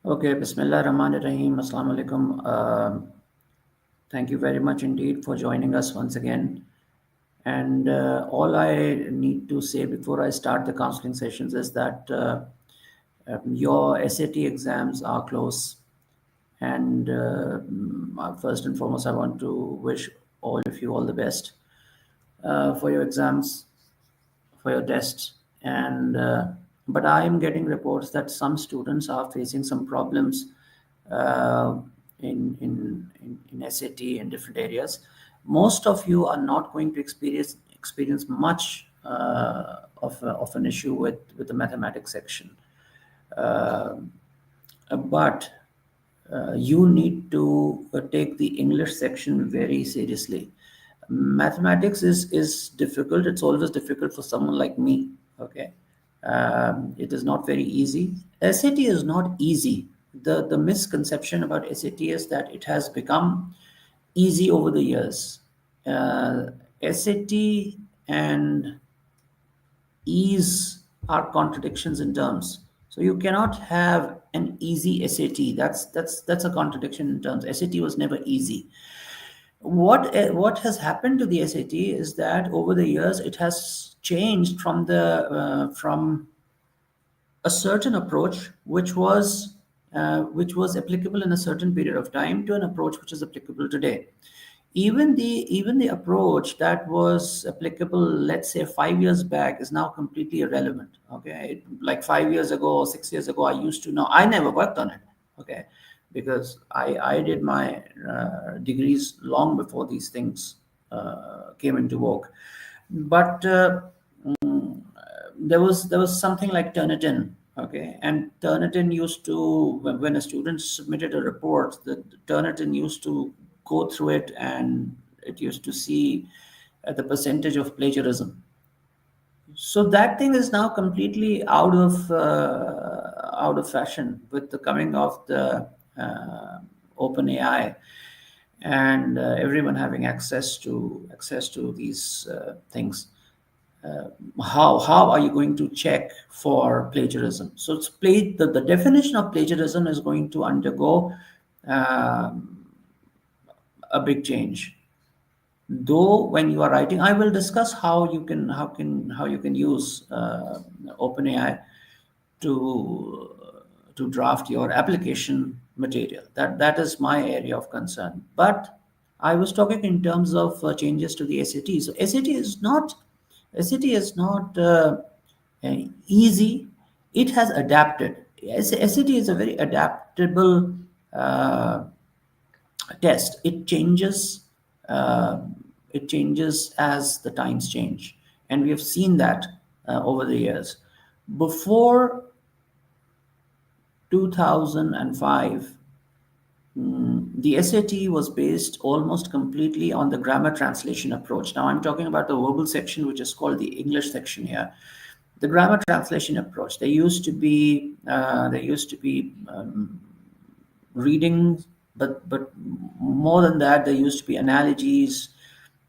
Okay, Bismillah Rahman Rahim. Assalamu alaikum. Thank you very much indeed for joining us once again. And all I need to say before I start the counseling sessions is that your SAT exams are close. And first and foremost, I want to wish all of you all the best for your exams, for your tests. And but I am getting reports that some students are facing some problems uh, in SAT and different areas. Most of you are not going to experience much of an issue with the mathematics section. Uh, but you need to take the English section very seriously. Mathematics is difficult. It's always difficult for someone like me. Okay, it is not very easy. SAT is not easy. The misconception about SAT is that it has become easy over the years. Uh, SAT and ease are contradictions in terms. So you cannot have an easy SAT. That's a contradiction in terms. SAT was never easy. What has happened to the SAT is that over the years it has changed from a certain approach which was applicable in a certain period of time to an approach which is applicable today. Even the approach that was applicable, let's say 5 years back, is now completely irrelevant. Okay, like 5 years ago or 6 years ago, I used to know. I never worked on it. Okay, because I did my degrees long before these things came into vogue. But there was something like Turnitin. Okay, and Turnitin used to, when a student submitted a report, the Turnitin used to go through it, and it used to see the percentage of plagiarism. So that thing is now completely out of fashion with the coming of the open AI, and everyone having access to these things. How are you going to check for plagiarism? So the definition of plagiarism is going to undergo um, a big change. Though when you are writing, I will discuss how you can use OpenAI to to draft your application material. That is my area of concern. But I was talking in terms of changes to the SAT. So SAT is not easy. It has adapted. SAT is a very adaptable uh, test. It changes as the times change, and we have seen that over the years. Before 2005, the SAT was based almost completely on the grammar translation approach. Now I'm talking about the verbal section, which is called the English section here. The grammar translation approach. There used to be reading, but more than that, there used to be analogies,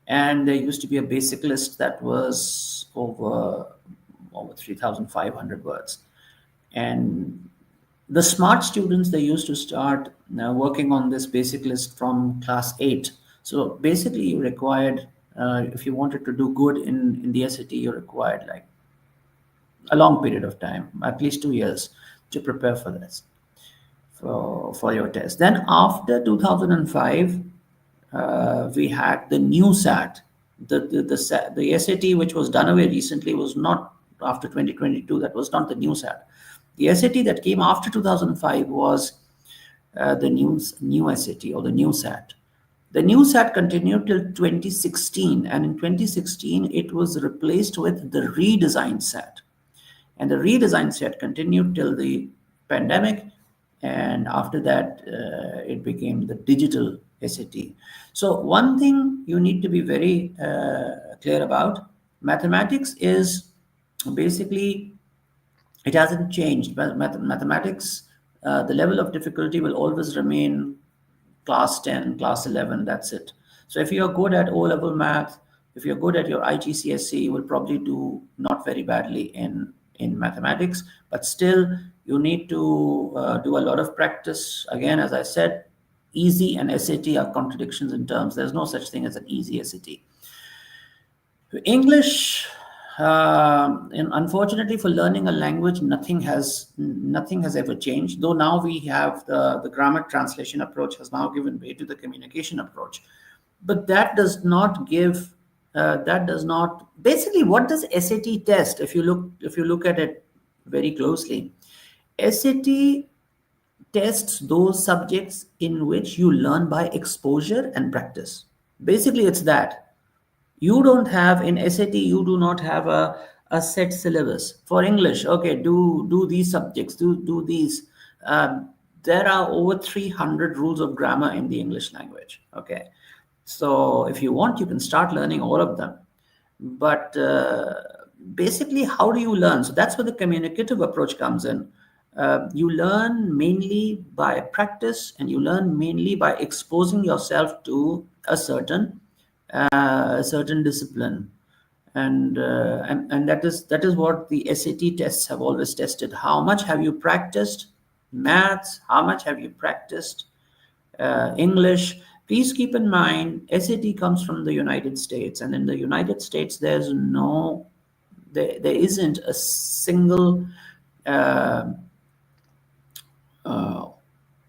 and there used to be a basic list that was over 3,500 words. And the smart students, they used to start working on this basic list from class 8. So basically you required, if you wanted to do good in the SAT, you required like a long period of time, at least 2 years, to prepare for this, for your test. Then after 2005, we had the new SAT. The SAT, which was done away recently, was not after 2022. That was not the new SAT. The SAT that came after 2005 was the new SAT, or the new SAT. The new SAT continued till 2016, and in 2016 it was replaced with the redesigned SAT. And the redesigned SAT continued till the pandemic, and after that it became the digital SAT. So one thing you need to be very clear about: mathematics is basically, it hasn't changed. Mathematics, the level of difficulty will always remain class 10, class 11. That's it. So if you're good at O level math, if you're good at your IGCSE, you will probably do not very badly in mathematics, but still you need to do a lot of practice. Again, as I said, easy and SAT are contradictions in terms. There's no such thing as an easy SAT. English, and unfortunately for learning a language, nothing has ever changed. Though now we have the grammar translation approach has now given way to the communication approach, but that does not give that does not basically what does SAT test? If you look at it very closely, SAT tests those subjects in which you learn by exposure and practice. Basically, it's that. You don't have in SAT, you do not have a set syllabus for English. Okay, do these subjects, do these. There are over 300 rules of grammar in the English language. Okay, so if you want, you can start learning all of them. But basically, how do you learn? So that's where the communicative approach comes in. You learn mainly by practice, and you learn mainly by exposing yourself to a certain discipline, and that is what the SAT tests have always tested. How much have you practiced maths? How much have you practiced English? Please keep in mind, SAT comes from the United States, and in the United States, there isn't a single uh, uh,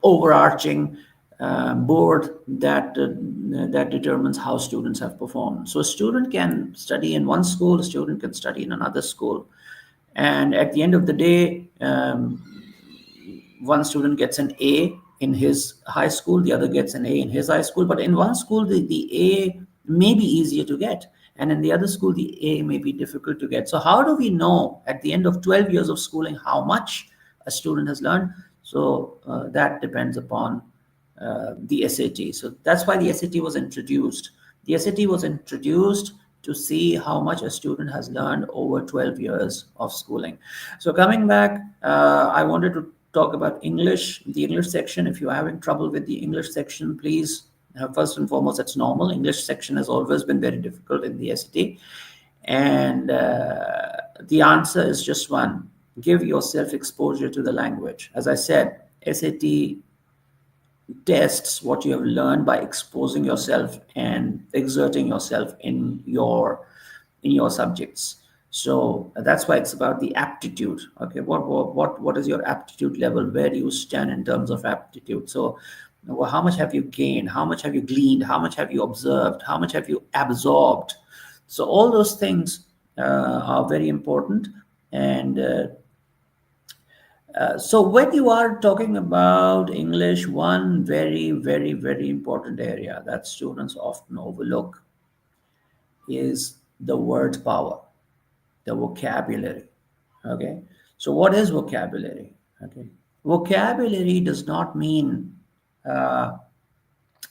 overarching board that determines how students have performed. So a student can study in one school, a student can study in another school, and at the end of the day, one student gets an A in his high school, the other gets an A in his high school. But in one school, the A may be easier to get, and in the other school, the A may be difficult to get. So how do we know at the end of 12 years of schooling how much a student has learned? So that depends upon the SAT. So that's why the SAT was introduced. The SAT was introduced to see how much a student has learned over 12 years of schooling. So coming back, I wanted to talk about English, the English section. If you're having trouble with the English section, please, first and foremost, it's normal. English section has always been very difficult in the SAT. And the answer is just one: give yourself exposure to the language. As I said, SAT tests what you have learned by exposing yourself and exerting yourself in your subjects. So that's why it's about the aptitude. Okay, what is your aptitude level? Where do you stand in terms of aptitude? So how much have you gained? How much have you gleaned? How much have you observed? How much have you absorbed? So all those things are very important. And so when you are talking about English, one very, very, very important area that students often overlook is the word power, the vocabulary. Okay. So what is vocabulary? Okay. Vocabulary does not mean uh,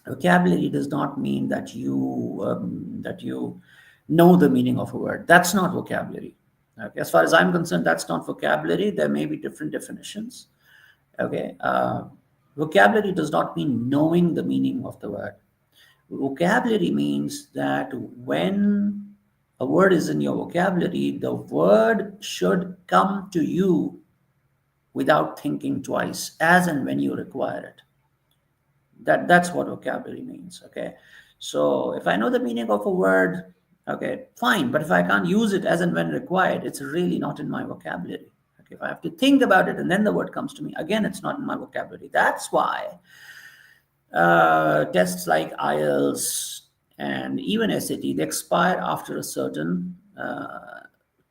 that you know the meaning of a word. That's not vocabulary. Okay. As far as I'm concerned, that's not vocabulary. There may be different definitions. Okay. Vocabulary does not mean knowing the meaning of the word. Vocabulary means that when a word is in your vocabulary, the word should come to you without thinking twice, as and when you require it. That's what vocabulary means. Okay. So if I know the meaning of a word, okay, fine. But if I can't use it as and when required, it's really not in my vocabulary. Okay. If I have to think about it and then the word comes to me, again, it's not in my vocabulary. That's why tests like IELTS and even SAT, they expire after a certain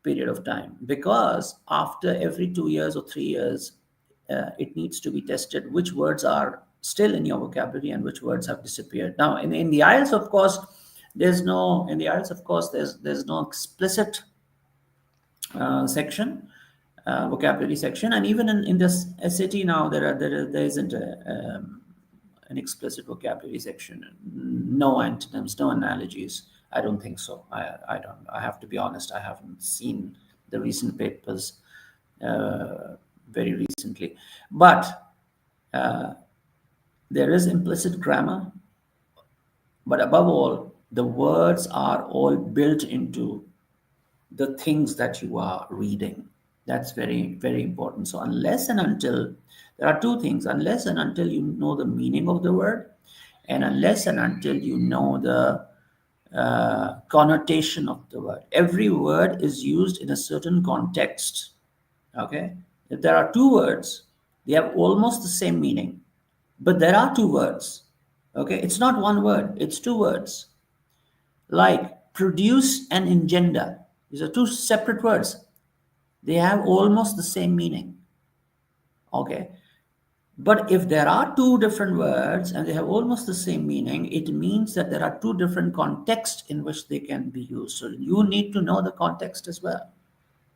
period of time, because after every 2 years or 3 years, it needs to be tested which words are still in your vocabulary and which words have disappeared. Now, in the IELTS, of course, there's no explicit section, vocabulary section, and even in this SAT now there isn't an explicit vocabulary section. No antonyms, no analogies. I don't think so. I have to be honest. I haven't seen the recent papers very recently, but there is implicit grammar. But above all, the words are all built into the things that you are reading. That's very, very important. So unless and until, there are two things, unless and until you know the meaning of the word, and unless and until you know the connotation of the word. Every word is used in a certain context. Okay? If there are two words, they have almost the same meaning, but there are two words. Okay? It's not one word, it's two words. Like produce and engender. These are two separate words. They have almost the same meaning. Okay? But if there are two different words and they have almost the same meaning, it means that there are two different contexts in which they can be used. So you need to know the context as well.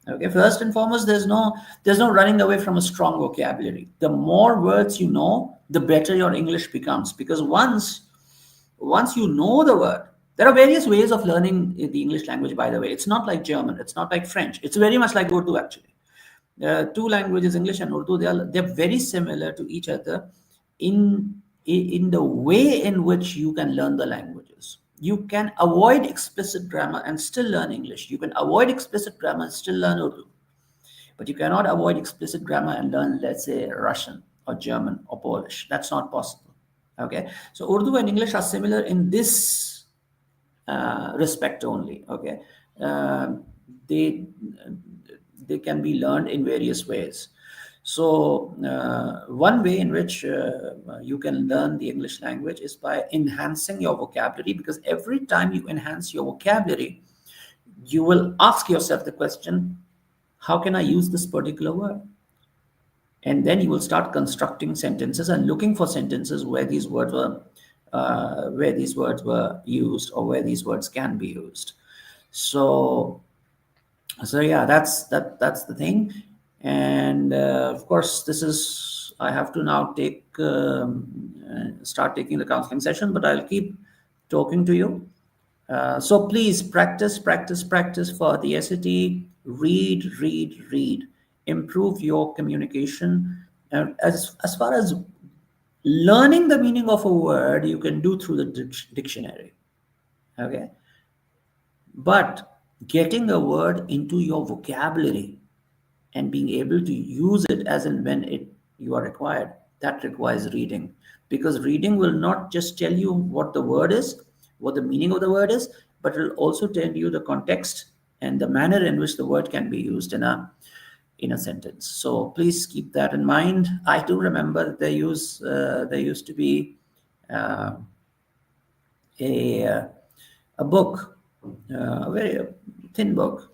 Okay, first and foremost, there's no running away from a strong vocabulary. The more words you know, the better your English becomes. Because once you know the word, there are various ways of learning the English language, by the way. It's not like German, it's not like French. It's very much like Urdu, actually. Two languages, English and Urdu, they're very similar to each other in the way in which you can learn the languages. You can avoid explicit grammar and still learn English. You can avoid explicit grammar and still learn Urdu. But you cannot avoid explicit grammar and learn, let's say, Russian or German or Polish. That's not possible. Okay. So Urdu and English are similar in this respect only. Okay. They they can be learned in various ways. So one way in which you can learn the English language is by enhancing your vocabulary, because every time you enhance your vocabulary, you will ask yourself the question, how can I use this particular word? And then you will start constructing sentences and looking for sentences where these words were used, or where these words can be used. So yeah, that's the thing. And of course, this is, I have to now start taking the counseling session, but I'll keep talking to you. So please practice for the SAT. Read. Improve your communication. And as far as learning the meaning of a word, you can do through the dictionary. Okay. But getting a word into your vocabulary and being able to use it as and when you are required, that requires reading. Because reading will not just tell you what the word is, what the meaning of the word is, but it will also tell you the context and the manner in which the word can be used in a sentence. So please keep that in mind. I do remember that there used to be a book, a very thin book.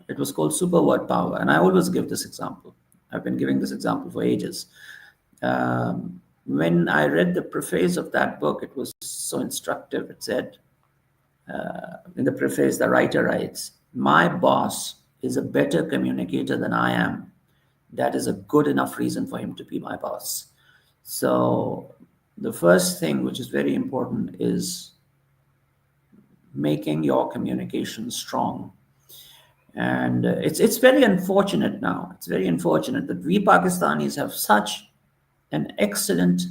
It was called Super Word Power, and I always give this example. I've been giving this example for ages. When I read the preface of that book, it was so instructive. It said, in the preface, the writer writes, "My boss is a better communicator than I am. That is a good enough reason for him to be my boss." So the first thing, which is very important, is making your communication strong. And it's very unfortunate now. It's very unfortunate that we Pakistanis have such an excellent,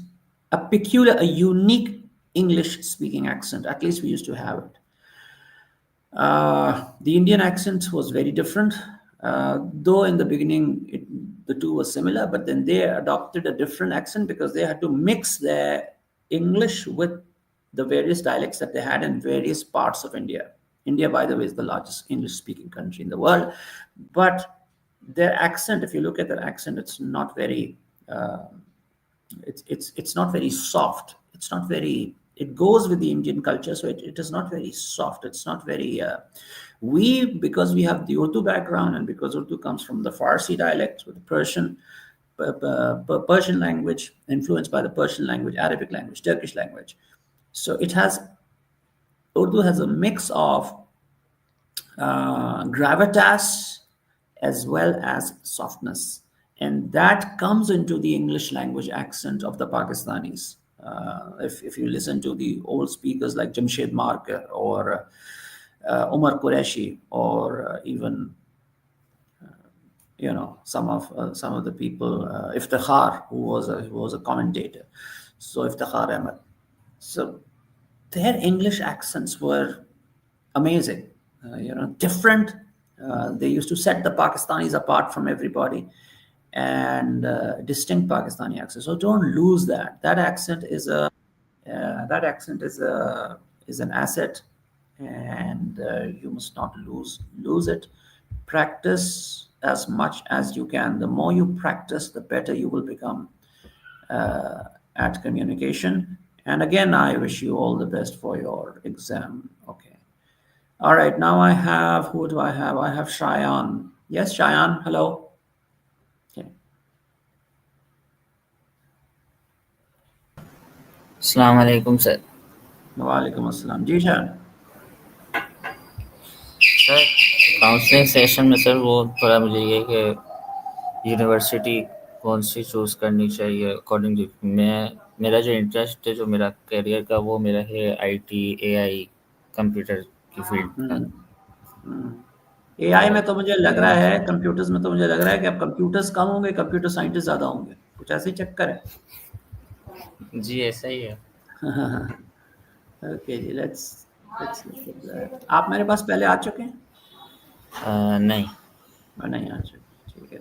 a unique English-speaking accent. At least we used to have it. The Indian accent was very different, though in the beginning the two were similar, but then they adopted a different accent because they had to mix their English with the various dialects that they had in various parts of India. India, by the way, is the largest English-speaking country in the world, but their accent, if you look at their accent, it's not very, it's not very soft. It's not very. It goes with the Indian culture, so it is not very soft. It's not very. Because we have the Urdu background, and because Urdu comes from the Farsi dialect with the Persian language, influenced by the Persian language, Arabic language, Turkish language. So Urdu has a mix of gravitas as well as softness. And that comes into the English language accent of the Pakistanis. If you listen to the old speakers like Jamshed Markar or Umar Qureshi, or even some of the people, Iftikhar, who was a commentator, so Iftikhar Ahmed. So their English accents were amazing, different, They used to set the Pakistanis apart from everybody and distinct Pakistani accent. So don't lose that. That accent is an asset, and you must not lose it. Practice as much as you can. The more you practice, the better you will become at communication. And again, I wish you all the best for your exam. Okay. All right. Now I have, who do I have? I have Shayan. Yes, Shayan. Hello. Okay. अस्सलाम वालेकुम sir. वालेकुम अस्सलाम जी Shayan. Sir counselling session में sir वो थोड़ा मुझे ये कि यूनिवर्सिटी कौन सी चूज़ करनी चाहिए अकॉर्डिंग टू मेरा जो इंटरेस्ट है, जो मेरा करियर का, वो मेरा है आईटी, एआई, कंप्यूटर की फील्ड का। एआई तो में तो मुझे लग रहा है, कंप्यूटर्स में तो मुझे लग रहा है कि अब कंप्यूटर्स कम होंगे, कंप्यूटर साइंटिस्ट ज़्यादा होंगे। कुछ ऐसे ही चक्कर है। जी, ऐसा ही है। ओके जी, लेट्स लुक एट दैट। आप मेरे पास पहले आ चुके हैं? नहीं। मैं नहीं आ चुके, ठीक है।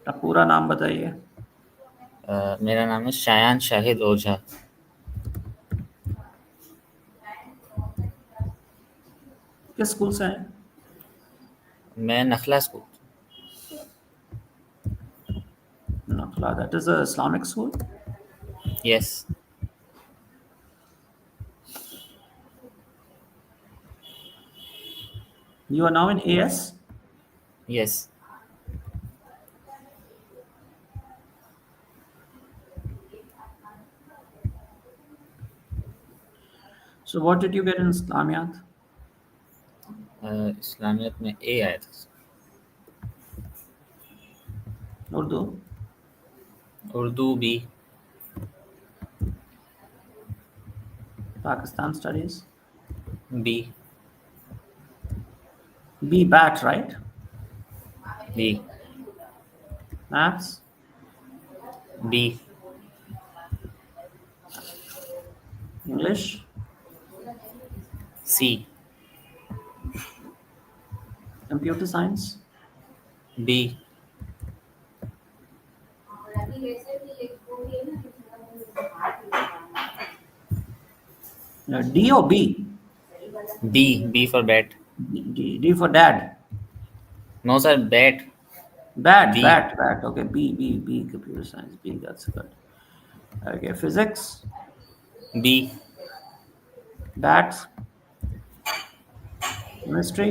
आप पूरा नाम बताइए। मेरा नाम है शायान शाहिद ओझा। किस स्कूल से हैं? मैं Nakhla school. Nakhla, that is a Islamic school. Yes. You are now in AS. Yes. So what did you get in Islamiyat? Islamiyat में ए आया था। Urdu? Urdu B. Pakistan studies? B. B BAT, right? B. Maths? B. English? C. Computer science? B. D or B? B. B for bat. D for dad. No sir, bat. BAT, B. BAT, BAT. Okay, B, computer science. B, that's good. Okay, physics? B. BAT? Chemistry?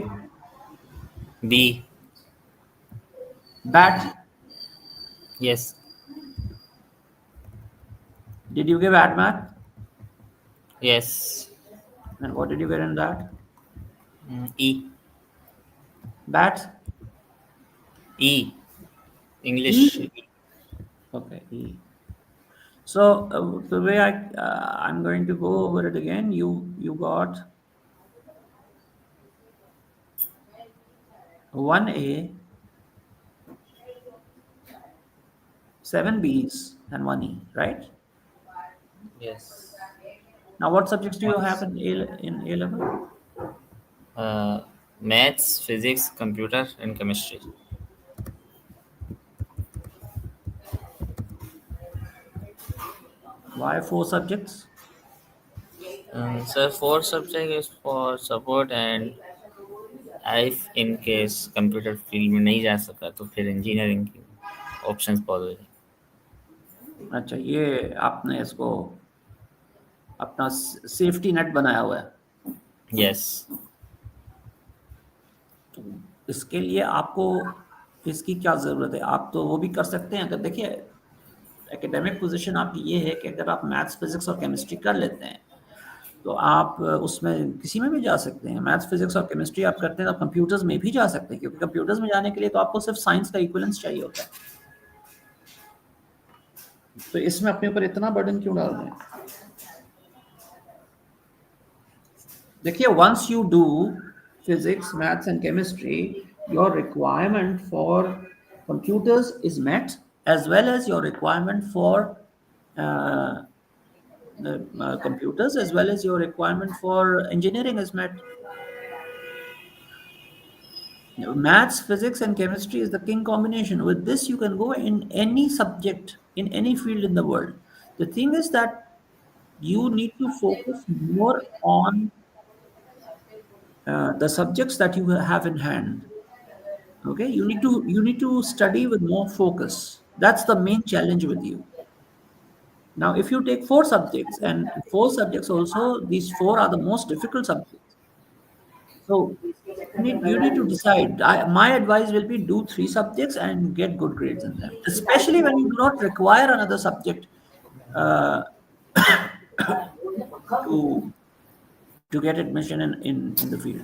B. BAT? Yes. Did you give ADMAT? Yes. And what did you get in that? E. BAT? E English. E? Okay, E. So the way I'm going to go over it again. You got 1A, 7 Bs, and 1E, right? Yes. Now, what subjects do you have in A level? Maths, physics, computer and chemistry. Why 4 subjects? Sir 4 subject is for support, and I in case computer field में नहीं जा सका तो फिर engineering की options बहुत है। अच्छा, ये आपने इसको अपना सेफ्टी नेट बनाया हुआ है। यस। तो इसके लिए आपको इसकी क्या ज़रूरत है? आप तो वो भी कर सकते हैं। अगर देखिए, एकेडमिक पोजीशन आपकी ये है कि अगर आप मैथ्स, फिजिक्स और केमिस्ट्री कर लेते हैं तो आप उसमें किसी में भी जा सकते हैं। मैथ्स, फिजिक्स और केमिस्ट्री आप करते हैं तो आप कंप्यूटर्स में भी जा सकते हैं, क्योंकि कंप्यूटर्स में जाने के लिए तो आपको सिर्फ साइंस का इक्विवेलेंस चाहिए होता है। तो इसमें अपने ऊपर इतना बर्डन क्यों डाल रहे हैं? देखिए, once you do physics, maths and chemistry, your requirement for computers is met, as well as your requirement for uh, the computers, as well as your requirement for engineering is met. Maths, physics, and chemistry is the king combination. With this, you can go in any subject, in any field in the world. The thing is that you need to focus more on the subjects that you have in hand. Okay, you need to study with more focus. That's the main challenge with you. Now, if you take four subjects, and four subjects also, these four are the most difficult subjects. So you need to decide. My advice will be do three subjects and get good grades in them, especially when you do not require another subject uh, to to get admission in the field.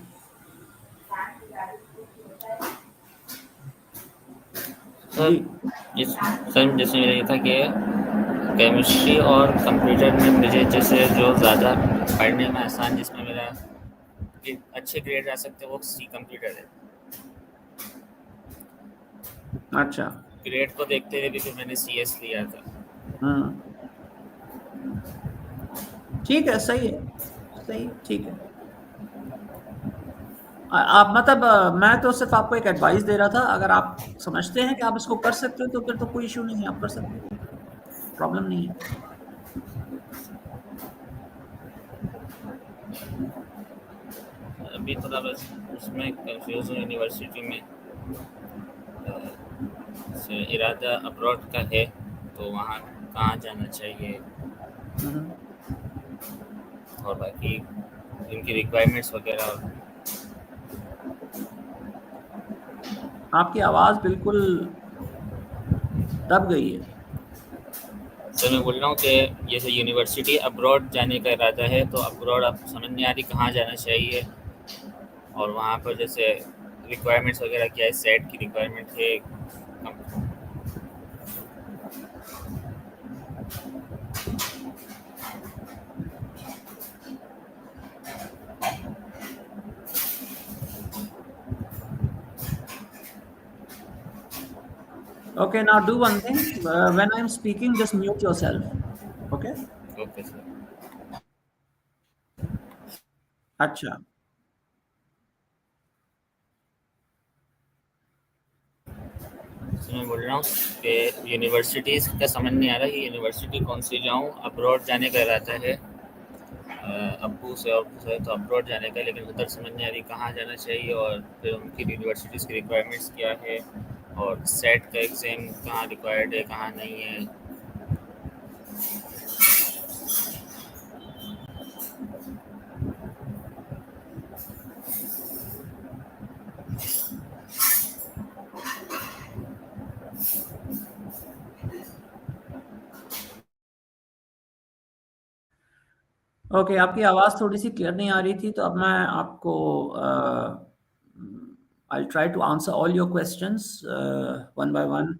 Sir ji. इस sir जैसे मेरा ये था कि chemistry और computer में मुझे जैसे जो ज़्यादा पढ़ने में आसान, जिसमें मेरा कि अच्छे ग्रेड आ सकते हैं, वो सी कंप्यूटर है। अच्छा. ग्रेड को देखते हुए भी फिर मैंने CS लिया था। हम्म. ठीक है, सही है, सही, ठीक है। आप मतलब मैं तो सिर्फ आपको एक एडवाइस दे रहा था। अगर आप समझते हैं कि आप इसको कर सकते हो तो फिर तो कोई इशू नहीं है, आप कर सकते हो, प्रॉब्लम नहीं है। अभी थोड़ा बस उसमें कंफ्यूज हूँ यूनिवर्सिटी में। इरादा अब्रॉड का है, तो वहाँ कहाँ जाना चाहिए और बाकी इनकी रिक्वायरमेंट्स वगैरह। आपकी आवाज़ बिल्कुल दब गई है। सर मैं बोल रहा हूँ कि जैसे यूनिवर्सिटी अब्रॉड जाने का इरादा है, तो अब्रॉड आप समझ नहीं आ रही कहाँ जाना चाहिए, और वहाँ पर जैसे रिक्वायरमेंट्स वगैरह क्या है, सेट की रिक्वायरमेंट है। Okay, now do one thing. When I'm speaking, just mute yourself. Okay? Okay sir. अच्छा. सर मैं बोल रहा हूँ कि यूनिवर्सिटीज़ का समझ नहीं आ रहा कि यूनिवर्सिटी कौन सी जाऊँ। अब्रॉड जाने का इरादा है अब्बू से और से, तो अब्रॉड जाने का, लेकिन उधर समझ नहीं आ रही कहाँ जाना चाहिए, और फिर उनकी यूनिवर्सिटीज़ की रिक्वायरमेंट्स क्या है, और सेट का एग्ज़ाम कहाँ रिक्वायर्ड है कहाँ नहीं है। ओके, आपकी आवाज़ थोड़ी-सी क्लियर नहीं आ रही थी, तो अब मैं आपको I'll try to answer all your questions one by one.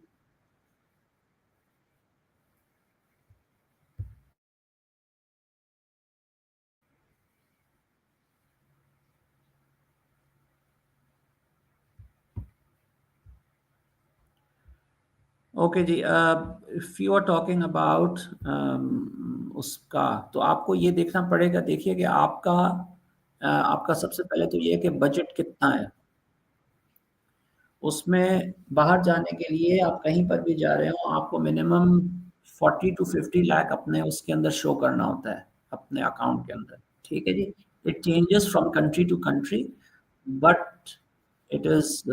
Okay जी. If you are talking about उसका, तो आपको ये देखना पड़ेगा। देखिए कि आपका सबसे पहले तो ये है कि बजट कितना है। उसमें बाहर जाने के लिए आप कहीं पर भी जा रहे हो, आपको मिनिमम 40 टू 50 लाख अपने उसके अंदर शो करना होता है, अपने अकाउंट के अंदर। ठीक है जी? It changes from country to country, but it is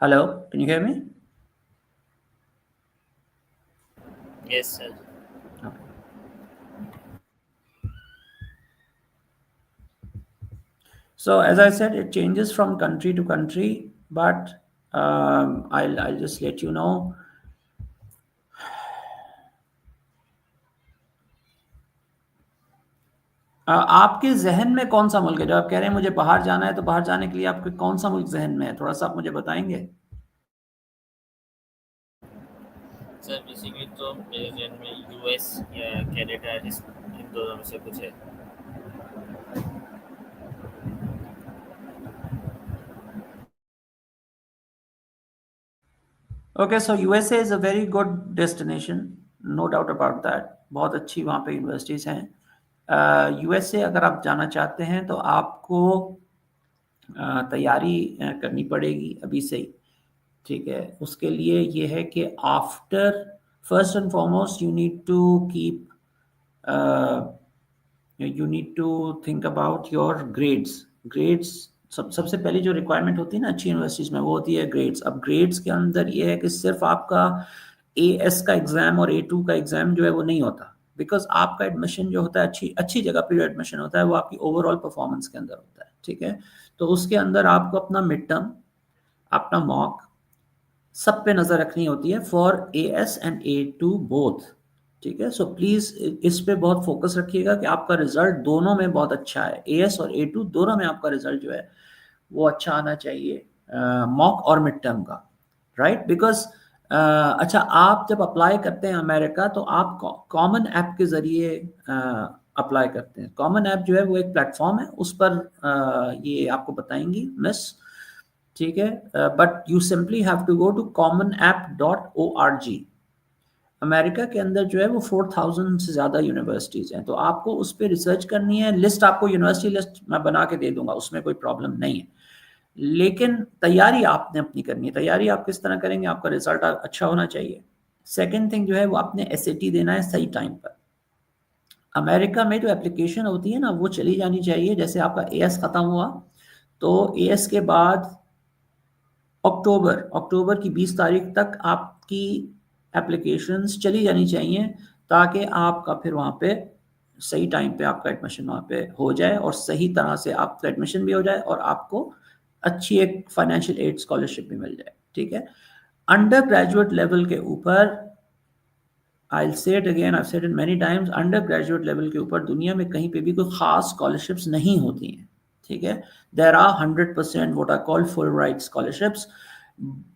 hello, can you hear me? Yes sir. Okay. So as I said, it changes from country to country, but I'll just let you know. आपके ज़हन में कौन-सा मुल्क है? जब आप कह रहे हैं मुझे बाहर जाना है, तो बाहर जाने के लिए आपके कौन-सा मुल्क ज़हन में है? थोड़ा-सा आप मुझे बताएँगे? सर बेसिकली तो मेरे जहन में यूएस या कनाडा, इन दोनों में से कुछ है। Okay, so USA is a very good destination, no doubt about that. बहुत अच्छी वहाँ पे यूनिवर्सिटीज़ हैं। यूएसए अगर आप जाना चाहते हैं तो आपको तैयारी करनी पड़ेगी अभी से ही, ठीक है। उसके लिए ये है कि after, first and foremost you need to keep, you need to think about your grades. सबसे पहली जो रिक्वायरमेंट होती है ना अच्छी यूनिवर्सिटीज़ में, वो होती है ग्रेड्स। अब ग्रेड्स के अंदर ये है कि सिर्फ आपका एएस का एग्ज़ाम और ए2 का एग्ज़ाम जो है वो नहीं होता, बिकॉज आपका एडमिशन जो होता है अच्छी अच्छी जगह पर जो एडमिशन होता है वो आपकी ओवरऑल परफॉर्मेंस के अंदर होता है, ठीक है। तो उसके अंदर आपको अपना मिड टर्म, अपना मॉक, सब पे नज़र रखनी होती है for as and A2 both, ठीक है। सो प्लीज़ इस पे बहुत फोकस रखिएगा कि आपका रिजल्ट दोनों में बहुत अच्छा है, एएस और ए2 दोनों में आपका रिजल्ट जो है वो अच्छा आना चाहिए, मॉक और मिड टर्म का, राइट। बिकॉज अच्छा, आप जब अप्लाई करते हैं अमेरिका तो आप कॉमन ऐप के ज़रिए अप्लाई करते हैं। कॉमन ऐप जो है वो एक प्लेटफॉर्म है, उस पर ये आपको बताएंगी मिस, ठीक है। But you simply have to go to commonapp.org। America के अंदर जो है वो 4000 से ज़्यादा यूनिवर्सिटीज़ हैं, तो आपको उस पर रिसर्च करनी है। लिस्ट आपको यूनिवर्सिटी लिस्ट मैं बना के दे दूंगा, उसमें कोई प्रॉब्लम नहीं है, लेकिन तैयारी आपने अपनी करनी है। तैयारी आप किस तरह करेंगे, आपका रिजल्ट अच्छा होना चाहिए। सेकेंड थिंग जो है वो आपने एसएटी देना है सही टाइम पर। अमेरिका में जो एप्लीकेशन होती है ना वो चली जानी चाहिए, जैसे आपका एएस ख़त्म हुआ तो एएस के बाद अक्टूबर की 20 तारीख तक आपकी एप्लीकेशंस चली जानी चाहिए, ताकि आपका फिर वहाँ पे सही टाइम पे आपका एडमिशन वहाँ पे हो जाए और सही तरह से आपका एडमिशन भी हो जाए और आपको अच्छी एक फाइनेंशियल एड स्कॉलरशिप भी मिल जाए, ठीक है। अंडर ग्रेजुएट लेवल के ऊपर, आई से it again, I said it many times, under graduate level के ऊपर दुनिया में कहीं पे भी कोई खास स्कॉलरशिप्स नहीं होती हैं, ठीक है। There are 100% what are called full ride scholarships,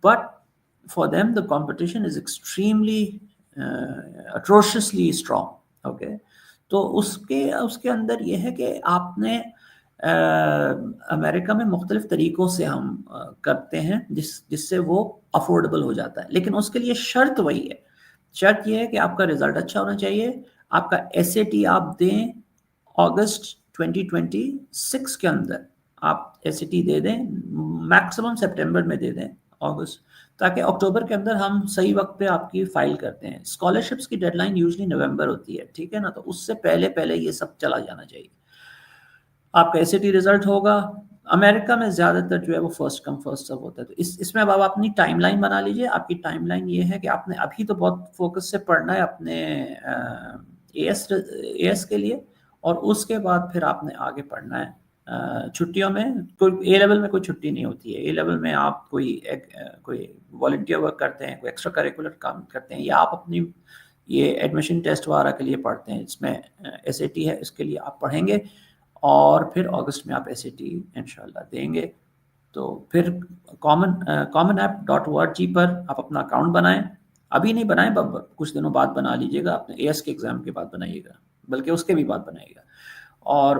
but for them the competition is extremely atrociously strong, okay। तो उसके उसके अंदर ये है कि आपने अमेरिका में मुख्तलिफ तरीक़ों से हम करते हैं जिससे वो अफोर्डेबल हो जाता है, लेकिन उसके लिए शर्त वही है। शर्त यह है कि आपका रिजल्ट अच्छा होना चाहिए, आपका एसएटी आप दें अगस्त 2026 के अंदर, आप एसएटी दे दें, मैक्सिमम सितंबर में दे दें, अगस्त, ताकि अक्टूबर के अंदर हम सही वक्त पे आपकी फाइल करते हैं। स्कॉलरशिप्स की डेडलाइन यूजुअली नवंबर होती है, ठीक है ना, तो उससे पहले पहले ये सब चला जाना चाहिए। आपका एसएटी रिजल्ट होगा। अमेरिका में ज़्यादातर जो है वो फर्स्ट कम फर्स्ट सर्व होता है, तो इसमें अब आप अपनी टाइमलाइन बना लीजिए। आपकी टाइमलाइन ये है कि आपने अभी तो बहुत फोकस से पढ़ना है अपने एएस के लिए, और उसके बाद फिर आपने आगे पढ़ना है। छुट्टियों में कोई ए लेवल में कोई छुट्टी नहीं होती है। ए लेवल में आप कोई वॉलंटियर वर्क करते हैं, कोई एक्स्ट्रा करिकुलर काम करते हैं, या आप अपनी ये एडमिशन टेस्ट वगैरह के लिए पढ़ते हैं, इसमें एसएटी है, इसके लिए आप पढ़ेंगे और फिर अगस्त में आप एसएटी इंशाल्लाह देंगे। तो फिर commonapp.org पर आप अपना अकाउंट बनाएं। अभी नहीं बनाएं, कुछ दिनों बाद बना लीजिएगा, अपने एएस के एग्ज़ाम के बाद बनाइएगा, बल्कि उसके भी बाद बनाइएगा। और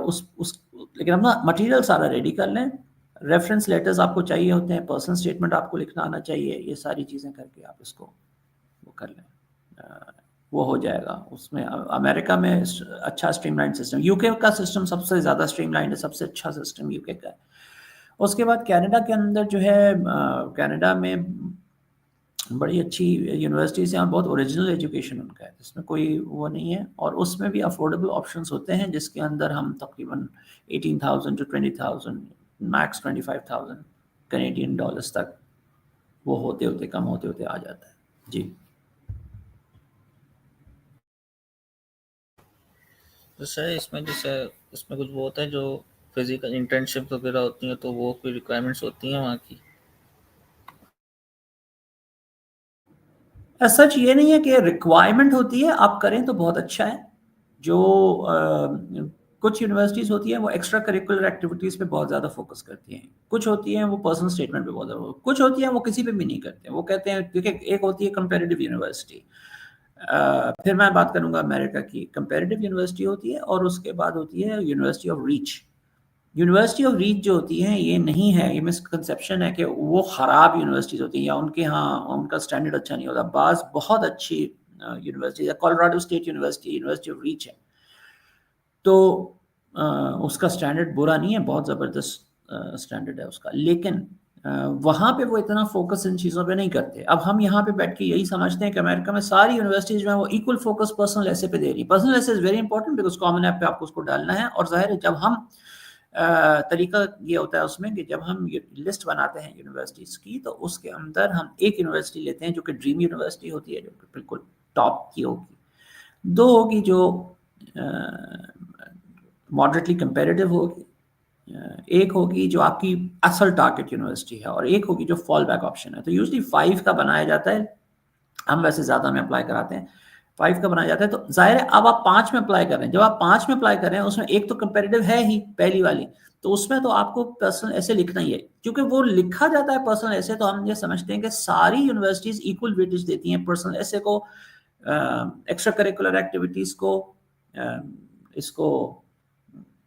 लेकिन अपना मटेरियल सारा रेडी कर लें। रेफरेंस लेटर्स आपको चाहिए होते हैं, पर्सनल स्टेटमेंट आपको लिखना आना चाहिए, ये सारी चीज़ें करके आप इसको वो कर लें, वो हो जाएगा। उसमें अमेरिका में अच्छा स्ट्रीमलाइन सिस्टम, यूके का सिस्टम सबसे ज़्यादा स्ट्रीमलाइन है, सबसे अच्छा सिस्टम यूके का है। उसके बाद कनाडा के अंदर जो है, कनाडा में बड़ी अच्छी यूनिवर्सिटीज़ हैं और बहुत ओरिजिनल एजुकेशन उनका है, इसमें कोई वो नहीं है। और उसमें भी अफोर्डेबल ऑप्शंस होते हैं, जिसके अंदर हम तकरीबन 18,000 to 20,000, मैक्स 25,000 कैनेडियन डॉलर्स तक वो होते होते कम होते होते आ जाता है जी। तो सर इसमें जैसे इसमें कुछ वो होता है जो फिजिकल इंटर्नशिप वगैरह होती हैं, तो वो कोई रिक्वायरमेंट्स होती हैं वहाँ की? सच ये नहीं है कि रिक्वायरमेंट होती है, आप करें तो बहुत अच्छा है। जो कुछ यूनिवर्सिटीज़ होती हैं वो एक्स्ट्रा करिकुलर एक्टिविटीज़ पे बहुत ज़्यादा फोकस करती हैं, कुछ होती हैं वो पर्सनल स्टेटमेंट पे बहुत ज़्यादा, कुछ होती हैं वो किसी पे भी नहीं करते हैं। वो कहते हैं, देखिए एक होती है कंपेरेटिव यूनिवर्सिटी, फिर मैं बात करूँगा अमेरिका की। कंपेरेटिव यूनिवर्सिटी होती है और उसके बाद होती है university of reach. University of reach जो होती है ये नहीं है, ये मिसकंसेप्शन है कि वो ख़राब यूनिवर्सिटीज़ होती हैं या उनके यहाँ उनका स्टैंडर्ड अच्छा नहीं होता। बाज़ बहुत अच्छी यूनिवर्सिटी है, Colorado state university, university of reach है, तो उसका स्टैंडर्ड बुरा नहीं है, बहुत ज़बरदस्त स्टैंडर्ड है उसका, लेकिन वहाँ पे वो इतना फोकस इन चीज़ों पे नहीं करते। अब हम यहाँ पे बैठ के यही समझते हैं कि अमेरिका में सारी यूनिवर्सिटीज़ जो है वो इक्वल फोकस पर्सनल एसे पे दे रही है। Personal essay is very important because common app पे आपको उसको डालना है, और ज़ाहिर है जब हम तरीका ये होता है उसमें कि जब हम ये लिस्ट बनाते हैं यूनिवर्सिटीज़ की, तो उसके अंदर हम एक यूनिवर्सिटी लेते हैं जो कि ड्रीम यूनिवर्सिटी होती है, जो कि बिल्कुल टॉप की होगी। 2 होगी जो मॉडरेटली कंपैरेटिव होगी, एक होगी जो आपकी असल टारगेट यूनिवर्सिटी है, और एक होगी जो फॉल बैक ऑप्शन है। तो यूजुअली 5 का बनाया जाता है, हम वैसे ज़्यादा में अप्लाई कराते हैं। 5 का बनाया जाता है, तो ज़ाहिर है अब आप 5 में अप्लाई कर रहे हैं। जब आप 5 में अप्लाई कर रहे हैं, उसमें एक तो कंपैरेटिव है ही पहली वाली, तो उसमें तो आपको पर्सनल ऐसे लिखना ही है। क्योंकि वो लिखा जाता है पर्सनल ऐसे, तो हम ये समझते हैं कि सारी यूनिवर्सिटीज़ इक्वल वेटेज देती हैं पर्सनल ऐसे को, एक्स्ट्रा करिकुलर एक्टिविटीज़ को, इसको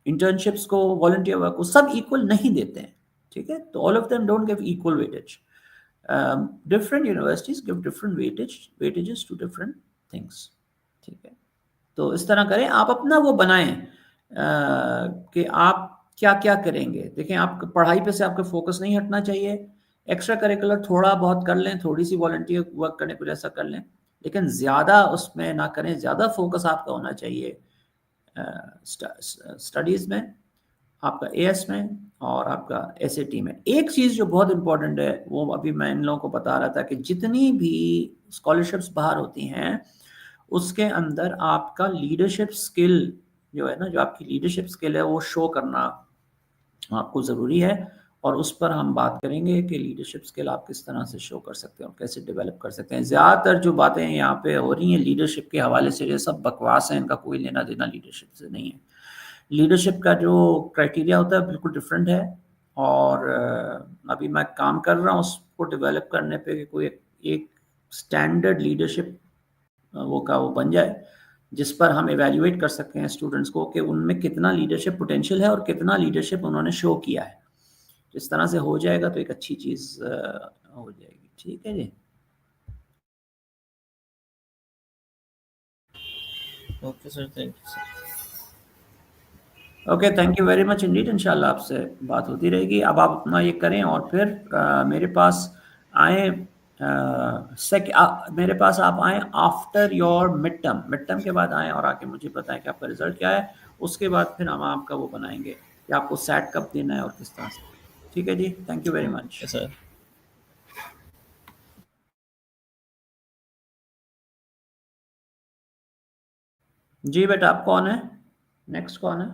इंटर्नशिप्स को, वॉलंटियर वर्क को, सब इक्वल नहीं देते हैं, ठीक है? तो all of them don't give equal weightage. Different universities give different weightages to different things, ठीक है? तो इस तरह करें, आप अपना वो बनाएं कि आप क्या क्या करेंगे। देखें, आप पढ़ाई पे से आपका फोकस नहीं हटना चाहिए। एक्स्ट्रा करिकुलर थोड़ा बहुत कर लें, थोड़ी सी वॉलंटियर वर्क करने को जैसा कर लें, लेकिन ज़्यादा उसमें ना करें। ज़्यादा फोकस आपका होना चाहिए स्टडीज़ में, आपका एएस में और आपका एसएटी में। एक चीज़ जो बहुत इंपॉर्टेंट है, वो अभी मैं इन लोगों को बता रहा था कि जितनी भी स्कॉलरशिप्स बाहर होती हैं, उसके अंदर आपका लीडरशिप स्किल जो है ना, जो आपकी लीडरशिप स्किल है, वो शो करना आपको ज़रूरी है। और उस पर हम बात करेंगे कि लीडरशिप स्किल आप किस तरह से शो कर सकते हैं और कैसे डेवलप कर सकते हैं। ज़्यादातर जो बातें यहाँ पे हो रही हैं लीडरशिप के हवाले से, ये सब बकवास है, इनका कोई लेना देना लीडरशिप से नहीं है। लीडरशिप का जो क्राइटेरिया होता है बिल्कुल डिफरेंट है, और अभी मैं काम कर रहा हूँ उसको डेवलप करने पे कि कोई एक स्टैंडर्ड लीडरशिप वो बन जाए, जिस पर हम इवेल्युएट कर सकते हैं स्टूडेंट्स को कि उनमें कितना लीडरशिप पोटेंशियल है और कितना लीडरशिप उन्होंने शो किया है। तो इस तरह से हो जाएगा तो एक अच्छी चीज़ हो जाएगी, ठीक है जी। Okay sir, thank you sir. Okay, thank you very much indeed. इंशाल्लाह आपसे बात होती रहेगी। अब आप अपना ये करें और फिर मेरे पास आए, मेरे पास आप आए after your mid term. Mid term के बाद आए और आके मुझे बताएं कि आपका रिजल्ट क्या है। उसके बाद फिर हम आपका वो बनाएंगे कि आपको सेट कब देना है और किस तरह से। ठीक है जी, thank you very much. Okay sir. जी बेटा, आप कौन है? नेक्स्ट कौन है?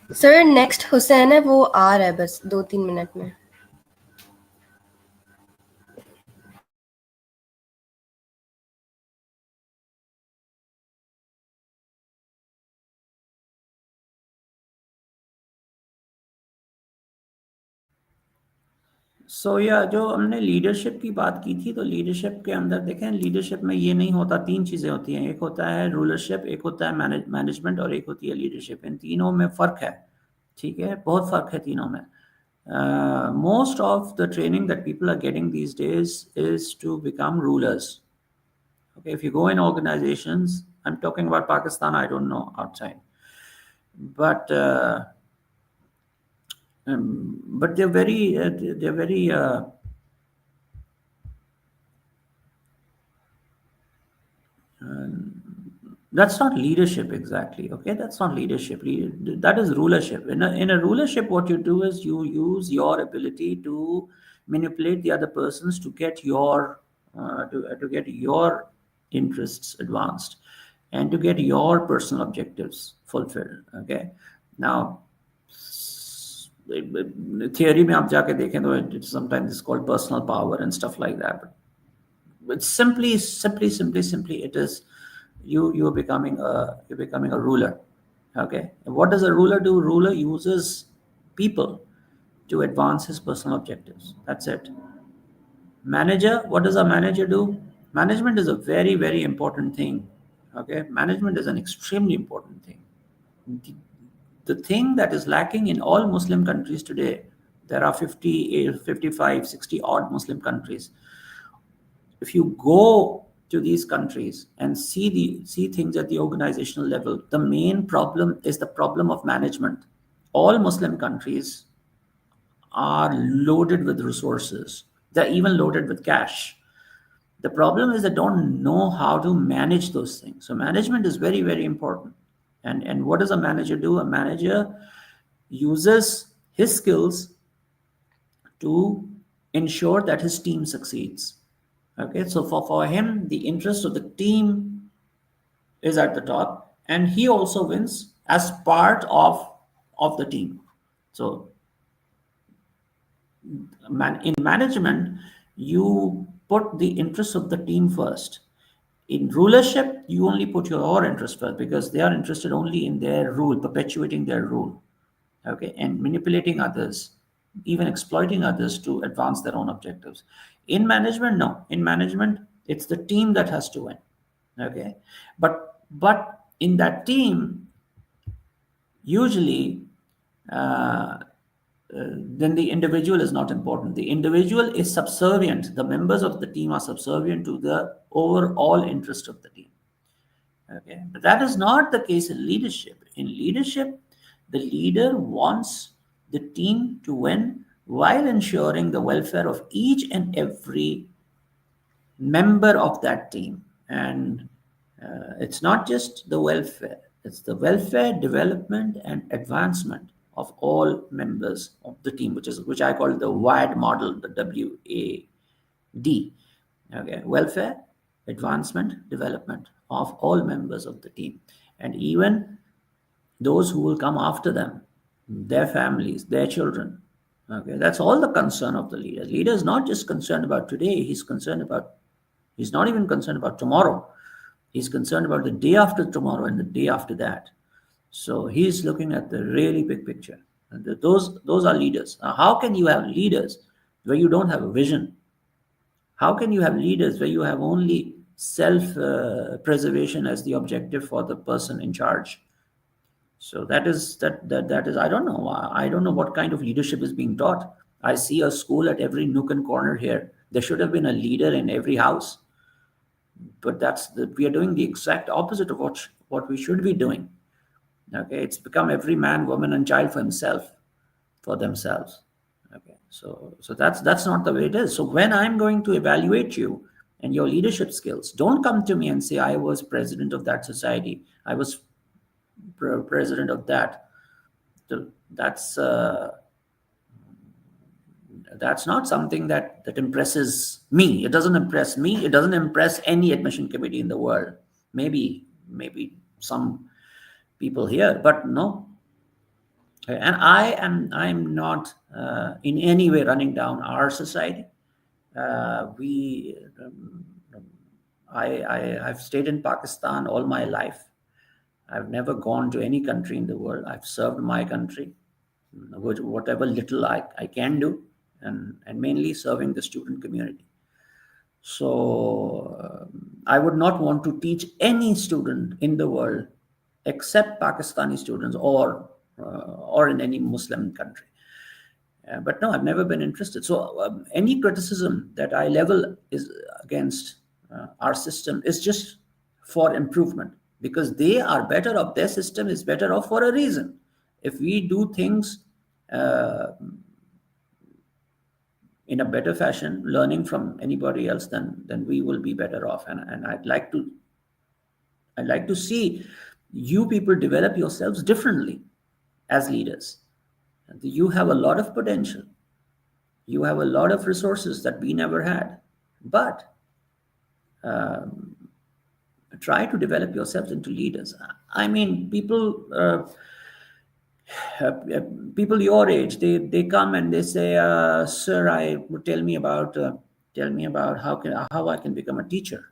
सर नेक्स्ट हुसैन है, वो आ रहा है बस 2-3 मिनट में। सो या जो हमने लीडरशिप की बात की थी, तो लीडरशिप के अंदर देखें, लीडरशिप में ये नहीं होता, 3 चीज़ें होती हैं। एक होता है रूलरशिप, एक होता है मैनेजमेंट और एक होती है लीडरशिप। इन तीनों में फ़र्क है, ठीक है? बहुत फ़र्क है तीनों में। Most of the training that people are getting these days is to become rulers. Okay, if you go in organizations, I'm talking about Pakistan, I don't know outside, but they're very that's not leadership exactly. Okay, that's not leadership. That is rulership. In a rulership, what you do is you use your ability to manipulate the other persons to get your to get your interests advanced and to get your personal objectives fulfilled. Okay, now theory में आप जाके देखें तो sometimes it's called personal power and stuff like that. But simply it is you're becoming a ruler. Okay, what does a ruler do? Ruler uses people to advance his personal objectives. That's it. Manager, what does a manager do? Management is a very important thing. Okay, management is an extremely important thing. The thing that is lacking in all Muslim countries today, there are 50, 55, 60 odd Muslim countries. If you go to these countries and see things at the organizational level, the main problem is the problem of management. All Muslim countries are loaded with resources. They're even loaded with cash. The problem is they don't know how to manage those things. So management is very, very important. And what does a manager do? A manager uses his skills to ensure that his team succeeds. Okay, so for him, the interest of the team is at the top, and he also wins as part of the team. So in management, you put the interests of the team first. In rulership, you only put your interest first because they are interested only in their rule, perpetuating their rule, okay, and manipulating others, even exploiting others to advance their own objectives. In management, no. In management, it's the team that has to win, okay. But in that team, usually, then the individual is not important. The individual is subservient. The members of the team are subservient to the overall interest of the team. Okay, but that is not the case in leadership. In leadership, the leader wants the team to win while ensuring the welfare of each and every member of that team. And it's not just the welfare, it's the welfare, development, and advancement of all members of the team, which I call the WAD model, the WAD. Okay, welfare, advancement, development of all members of the team, and even those who will come after them, their families, their children. Okay, that's all the concern of the leader. Leader is not just concerned about today, he's not even concerned about tomorrow. He's concerned about the day after tomorrow and the day after that. So he's looking at the really big picture. And those are leaders. Now, how can you have leaders where you don't have a vision? How can you have leaders where you have only self-preservation as the objective for the person in charge? So that is I don't know what kind of leadership is being taught. I see a school at every nook and corner here. There should have been a leader in every house, but we are doing the exact opposite of what we should be doing. Okay, it's become every man, woman, and child for themselves. Okay, so that's not the way it is. So when I'm going to evaluate you and your leadership skills, don't come to me and say I was president of that society, I was president of that. That's not something that impresses me. It doesn't impress me. It doesn't impress any admission committee in the world. Maybe some people here, but no. And I'm not in any way running down our society. I've stayed in Pakistan all my life. I've never gone to any country in the world. I've served my country, whatever little I can do, and mainly serving the student community. So I would not want to teach any student in the world except Pakistani students or in any Muslim country. But no, I've never been interested. So any criticism that I level is against our system is just for improvement, because they are better off. Their system is better off for a reason. If we do things in a better fashion, learning from anybody else, then we will be better off. And I'd like to see you people develop yourselves differently as leaders. You have a lot of potential. You have a lot of resources that we never had. But try to develop yourselves into leaders. I mean, people your age, they come and they say, "Sir, tell me about how I can become a teacher."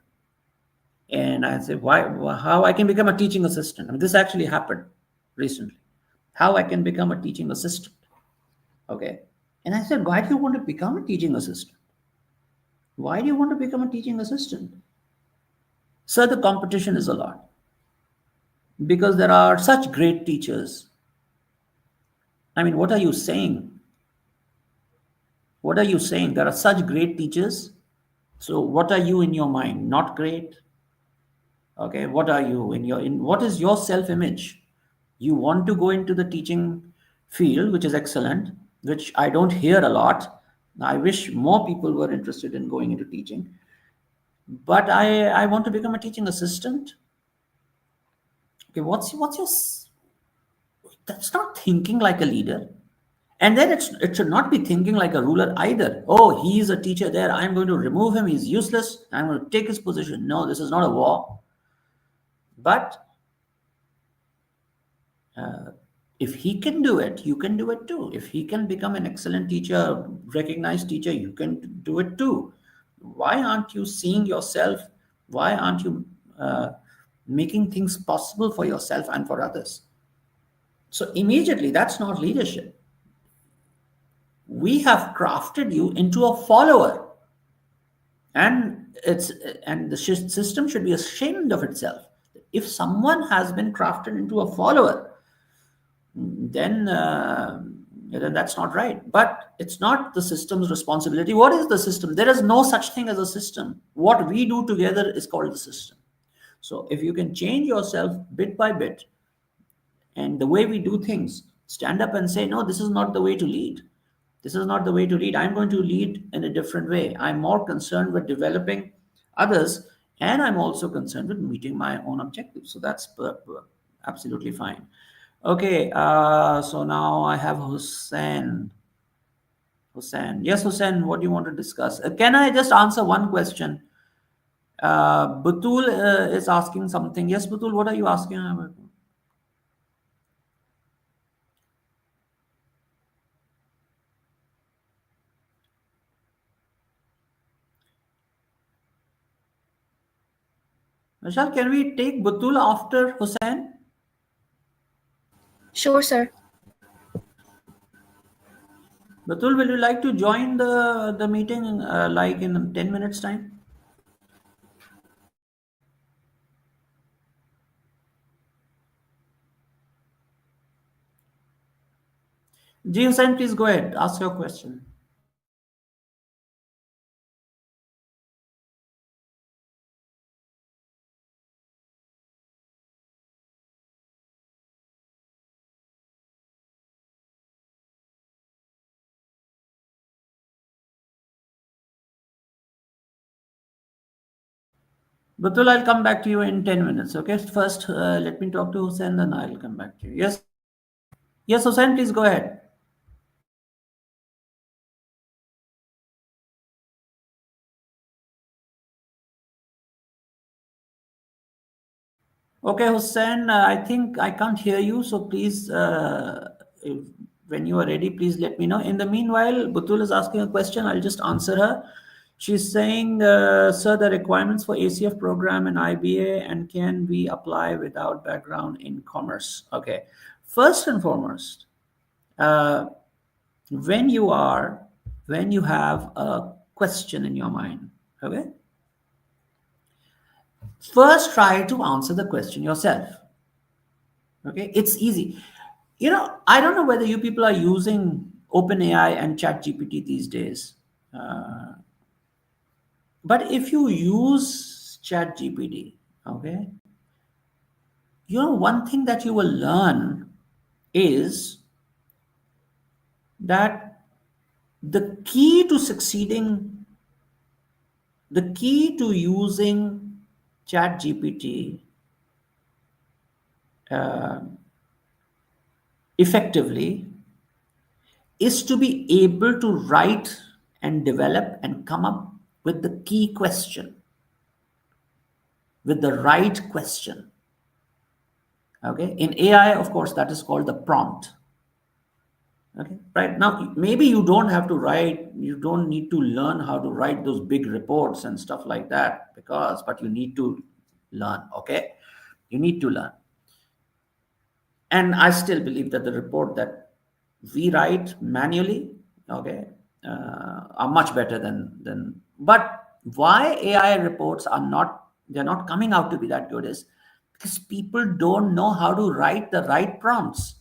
And I say, how I can become a teaching assistant? I mean, this actually happened recently. How I can become a teaching assistant? Okay. And I said, why do you want to become a teaching assistant? Why do you want to become a teaching assistant? Sir, the competition is a lot. because there are such great teachers. I mean, what are you saying? What are you saying? There are such great teachers. So what are you in your mind? Not great? Okay, what are you what is your self-image? You want to go into the teaching field, which is excellent, which I don't hear a lot. I wish more people were interested in going into teaching. But I want to become a teaching assistant. Okay, what's your that's not thinking like a leader. And then it should not be thinking like a ruler either. Oh, he's a teacher there. I'm going to remove him. He's useless. I'm going to take his position. No, this is not a war. But if he can do it, you can do it too. If he can become an excellent teacher, recognized teacher, you can do it too. Why aren't you seeing yourself? Why aren't you making things possible for yourself and for others? So immediately, that's not leadership. We have crafted you into a follower, and the system should be ashamed of itself. If someone has been crafted into a follower, then that's not right. But it's not the system's responsibility. What is the system? There is no such thing as a system. What we do together is called the system. So if you can change yourself bit by bit, and the way we do things, stand up and say, no, this is not the way to lead. This is not the way to lead. I'm going to lead in a different way. I'm more concerned with developing others, and I'm also concerned with meeting my own objectives. So that's absolutely fine. Okay, so now I have Hussein. Yes, Hussein, what do you want to discuss? Can I just answer one question? Batul is asking something. Yes, Batul, what are you asking about? Michelle, can we take Batul after Hussein? Sure, sir. Batul, will you like to join the meeting like in 10 minutes time? Ji Hussain, please go ahead. Ask your question. Batul, I'll come back to you in 10 minutes. Okay, first let me talk to Hussein, then I'll come back to you. Yes, Hussein, please go ahead. Okay, Hussein, I think I can't hear you, so please, when you are ready, please let me know. In the meanwhile, Batul is asking a question. I'll just answer her. She's saying, sir, the requirements for ACF program and IBA, and can we apply without background in commerce? Okay, first and foremost, when you have a question in your mind, okay, first try to answer the question yourself. Okay, it's easy. I don't know whether you people are using OpenAI and ChatGPT these days, but if you use ChatGPT, okay, one thing that you will learn is that the key to succeeding, the key to using ChatGPT effectively is to be able to write and develop and come up with the key question, with the right question. Okay, in AI, of course, that is called the prompt. Okay, right now, maybe you don't have to write, you don't need to learn how to write those big reports and stuff like that, but you need to learn. Okay, you need to learn. And I still believe that the report that we write manually, okay, are much better but why AI reports they're not coming out to be that good is because people don't know how to write the right prompts.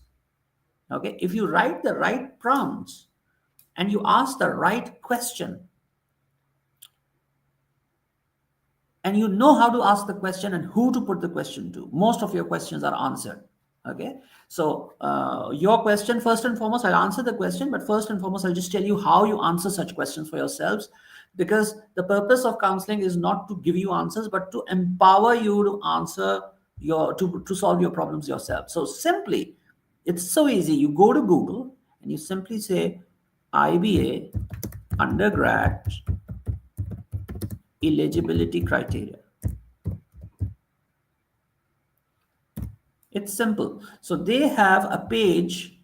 Okay, if you write the right prompts and you ask the right question, and you know how to ask the question and who to put the question to, most of your questions are answered. Okay, so your question, first and foremost, I'll answer the question, but first and foremost, I'll just tell you how you answer such questions for yourselves, because the purpose of counseling is not to give you answers, but to empower you to answer to solve your problems yourself. So simply, it's so easy. You go to Google and you simply say IBA undergrad eligibility criteria. It's simple. So they have a page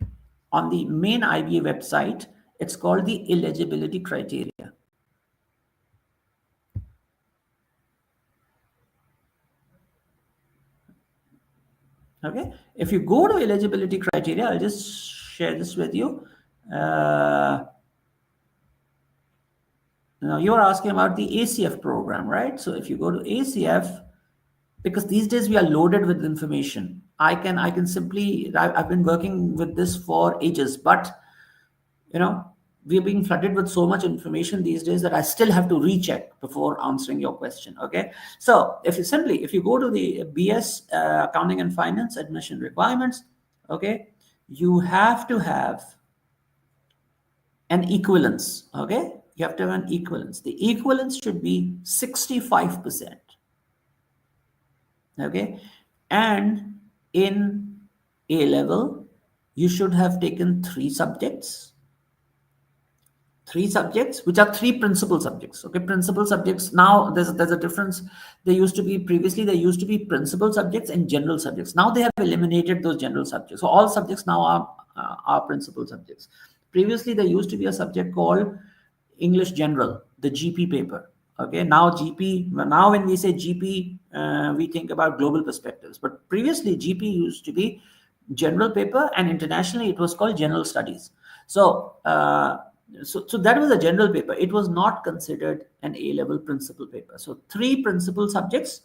on the main IBA website. It's called the eligibility criteria. Okay. If you go to eligibility criteria, I'll just share this with you. Now you are asking about the ACF program, right? So if you go to ACF, because these days we are loaded with information, I can simply, I've been working with this for ages, but we're being flooded with so much information these days that I still have to recheck before answering your question. Okay, so if you go to the BS accounting and finance admission requirements, okay, you have to have an equivalence. Okay, you have to have an equivalence. The equivalence should be 65%. Okay, and in A level you should have taken three subjects, which are three principal subjects. Okay, principal subjects. Now there's a difference. Previously there used to be principal subjects and general subjects. Now they have eliminated those general subjects, so all subjects now are principal subjects. Previously there used to be a subject called English General, the GP paper. Okay, now when we say GP, we think about global perspectives, but previously GP used to be general paper, and internationally it was called general studies. So that was a general paper. It was not considered an A-level principal paper. So three principal subjects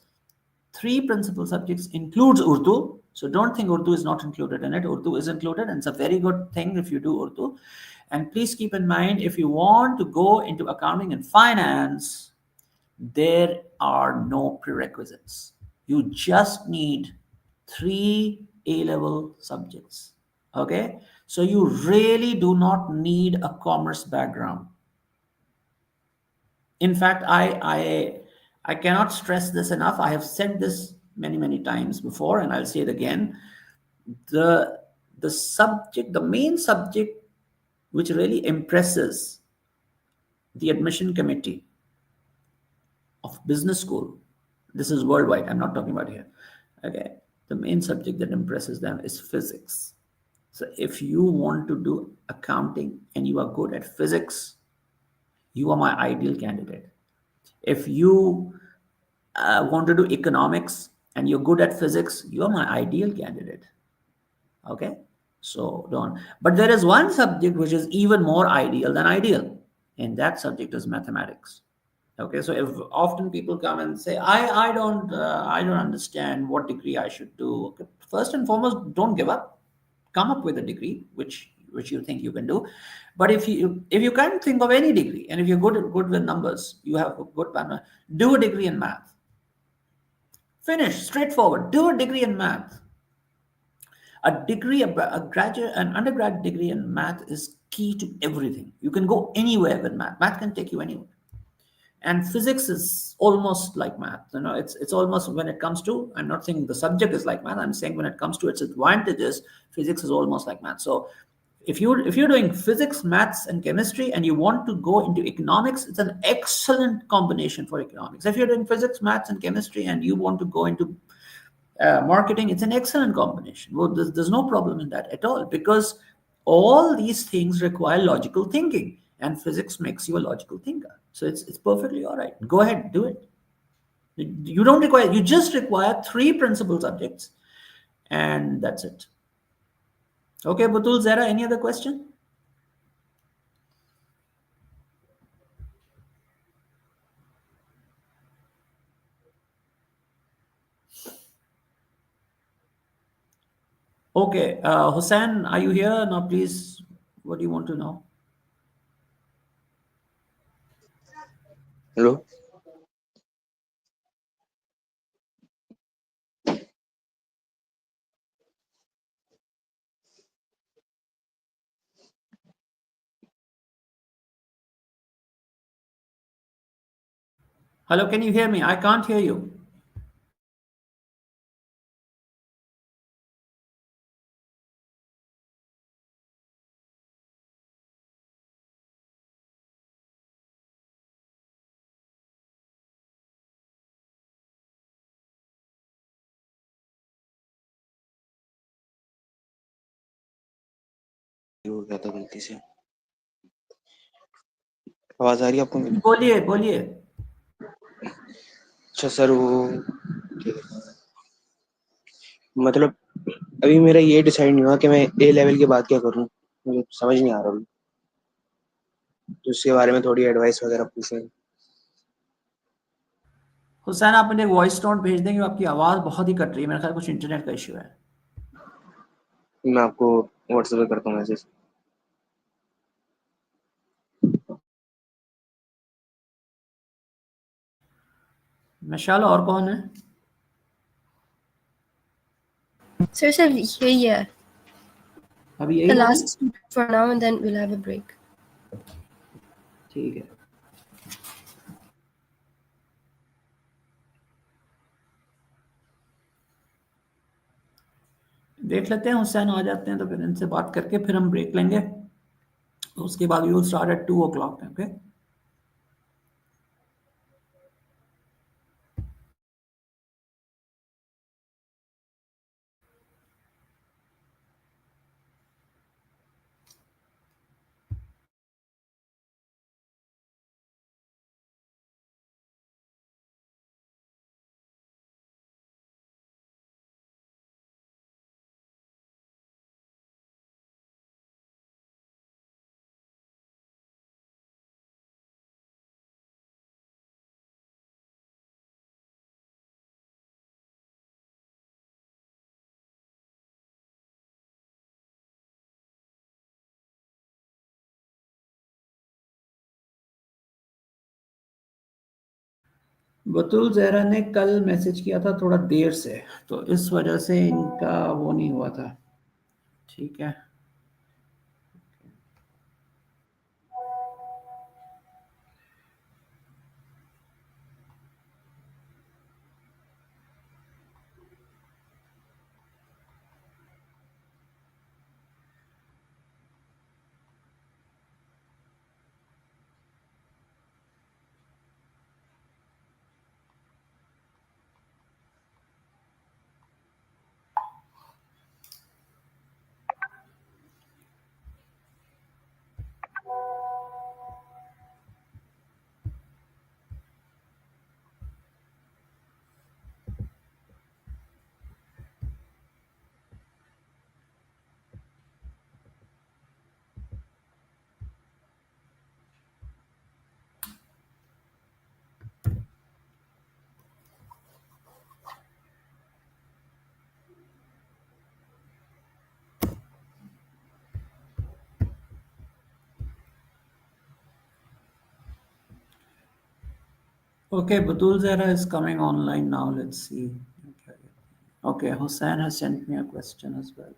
includes Urdu. So don't think Urdu is not included in it. Urdu is included, and it's a very good thing if you do Urdu. And please keep in mind, if you want to go into accounting and finance, there are no prerequisites. You just need three A-level subjects. Okay, so you really do not need a commerce background. In fact, I cannot stress this enough. I have said this many times before, and I'll say it again. The main subject which really impresses the admission committee of business school, this is worldwide, I'm not talking about here. Okay, the main subject that impresses them is physics. So if you want to do accounting and you are good at physics, you are my ideal candidate. If you want to do economics and you're good at physics, you're my ideal candidate. Okay, so don't. But there is one subject which is even more ideal than ideal, and that subject is mathematics. Okay, so if often people come and say, I don't understand what degree I should do. Okay, first and foremost, don't give up. Come up with a degree which you think you can do. But if you can't think of any degree, and if you're good with numbers, you have a good partner, do a degree in math. Finish, straightforward. Do a degree in math. An undergrad degree in math is key to everything. You can go anywhere with math. Math can take you anywhere. And physics is almost like math. It's almost, when it comes to, I'm not saying the subject is like math, I'm saying when it comes to its advantages, physics is almost like math. So if you're doing physics, maths, and chemistry, and you want to go into economics, it's an excellent combination for economics. If you're doing physics, maths, and chemistry, and you want to go into marketing, it's an excellent combination. Well, there's no problem in that at all, because all these things require logical thinking, and physics makes you a logical thinker. So it's perfectly all right. Go ahead, do it. You just require three principal subjects, and that's it. Okay, Butul, Zara, any other question? Okay, Hussein, are you here? Now, please, what do you want to know? Hello Hello, can you hear me? I can't hear you. हो गया था गलती से आवाज आ रही है आपको मेरी बोलिए बोलिए। अच्छा सर वो ठीक है। मतलब अभी मेरा ये डिसाइड नहीं हुआ कि मैं ए लेवल के बाद क्या करूं मुझे समझ नहीं आ रहा अभी तो उसके बारे में थोड़ी एडवाइस वगैरह पूछें हुसैन, आप मुझे वॉइस नोट भेज देंगे, आपकी आवाज़ बहुत ही कट रही है, मेरे ख्याल कुछ इंटरनेट का इशू है। मैं आपको व्हाट्सएप पे करता हूँ मैसेज मिशाल, और कौन है? Sir, यही है. अभी The यही लोग हैं? last two for now, and then we'll have a break. ठीक है। देख लेते हैं, हुसैन आ जाते हैं तो फिर इनसे बात करके फिर हम ब्रेक लेंगे, तो उसके बाद we will start at 2 o'clock। Okay. Batul Zahra ने कल मैसेज किया था थोड़ा देर से, तो इस वजह से इनका वो नहीं हुआ था। ठीक है। Okay, Batul Zara is coming online now. Let's see. Okay, Hussein has sent me a question as well.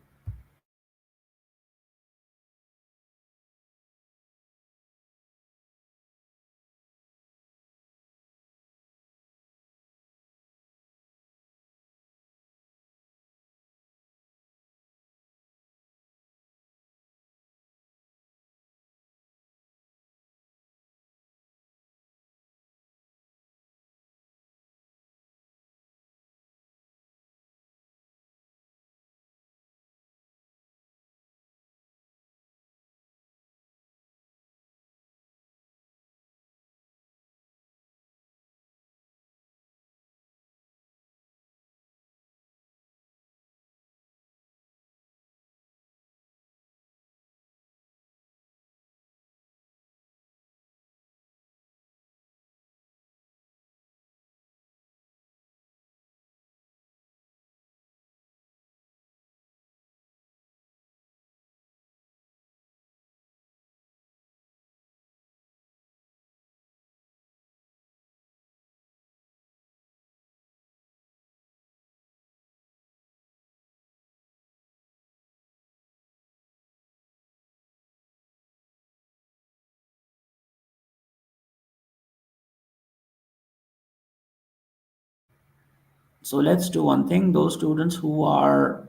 So let's do one thing. Those students who are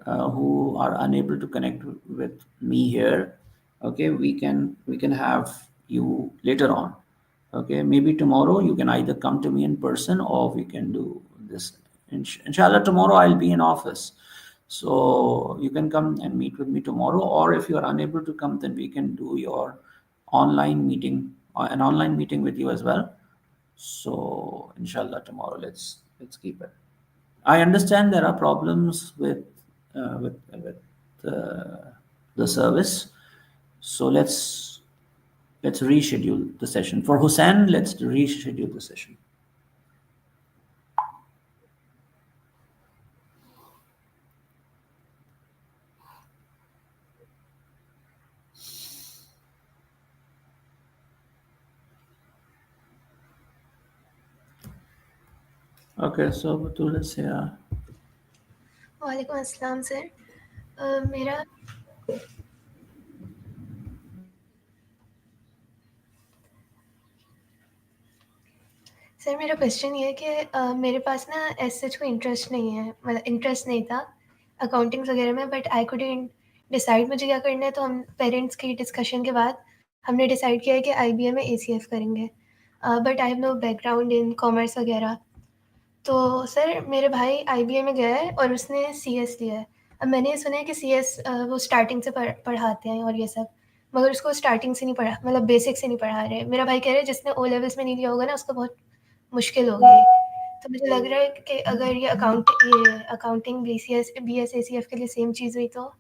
unable to connect with me here, okay, we can have you later on. Okay, maybe tomorrow you can either come to me in person or we can do this. Inshallah, tomorrow I'll be in office, so you can come and meet with me tomorrow. Or if you are unable to come, then we can do your online meeting, an online meeting with you as well. So inshallah, tomorrow let's keep it. I understand there are problems with the service, so let's reschedule the session. For Hussein, let's reschedule the session. Okay, so Batul, let's say वालेकुम अस्सलाम sir मेरा sir मेरा question ये है कि मेरे पास ना ऐसे कोई इंटरेस्ट नहीं है, मतलब इंटरेस्ट नहीं था अकाउंटिंग्स वगैरह में, बट आई कुडंट डिसाइड मुझे क्या करना है। तो हम पेरेंट्स की डिस्कशन के बाद हमने डिसाइड किया है कि IBA में ACF करेंगे, but I have no background in commerce वगैरह। तो सर मेरे भाई IBA में गया है और उसने CS लिया है। अब मैंने ये सुना है कि CS वो स्टार्टिंग से पढ़ाते हैं और ये सब, मगर उसको स्टार्टिंग से नहीं पढ़ा, मतलब बेसिक से नहीं पढ़ा रहे। मेरा भाई कह रहे हैं जिसने O लेवल्स में नहीं लिया होगा ना उसको बहुत मुश्किल होगी। तो मुझे लग रहा है कि अगर ये अकाउंटिंग BS ACF के लिए सेम चीज़ हुई तो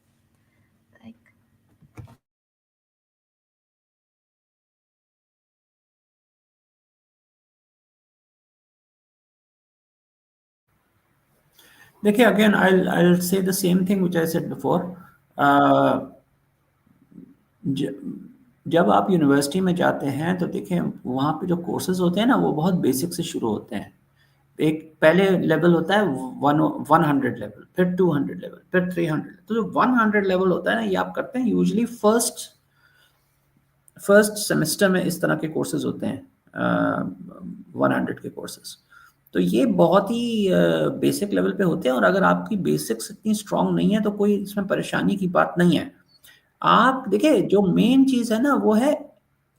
देखिए, again, I'll say the same thing which I said before. जब आप यूनिवर्सिटी में जाते हैं तो देखिए वहाँ पे जो कोर्सेज होते हैं ना वो बहुत बेसिक से शुरू होते हैं। एक पहले लेवल होता है 100 लेवल, फिर 200 लेवल, फिर 300। तो जो 100 लेवल होता है ना, ये आप करते हैं यूजुअली फर्स्ट सेमेस्टर में। इस तरह के कोर्सेज होते हैं 100 के कोर्सेज। तो ये बहुत ही बेसिक लेवल पे होते हैं, और अगर आपकी बेसिक्स इतनी स्ट्रांग नहीं है तो कोई इसमें परेशानी की बात नहीं है। आप देखिए, जो मेन चीज है ना वो है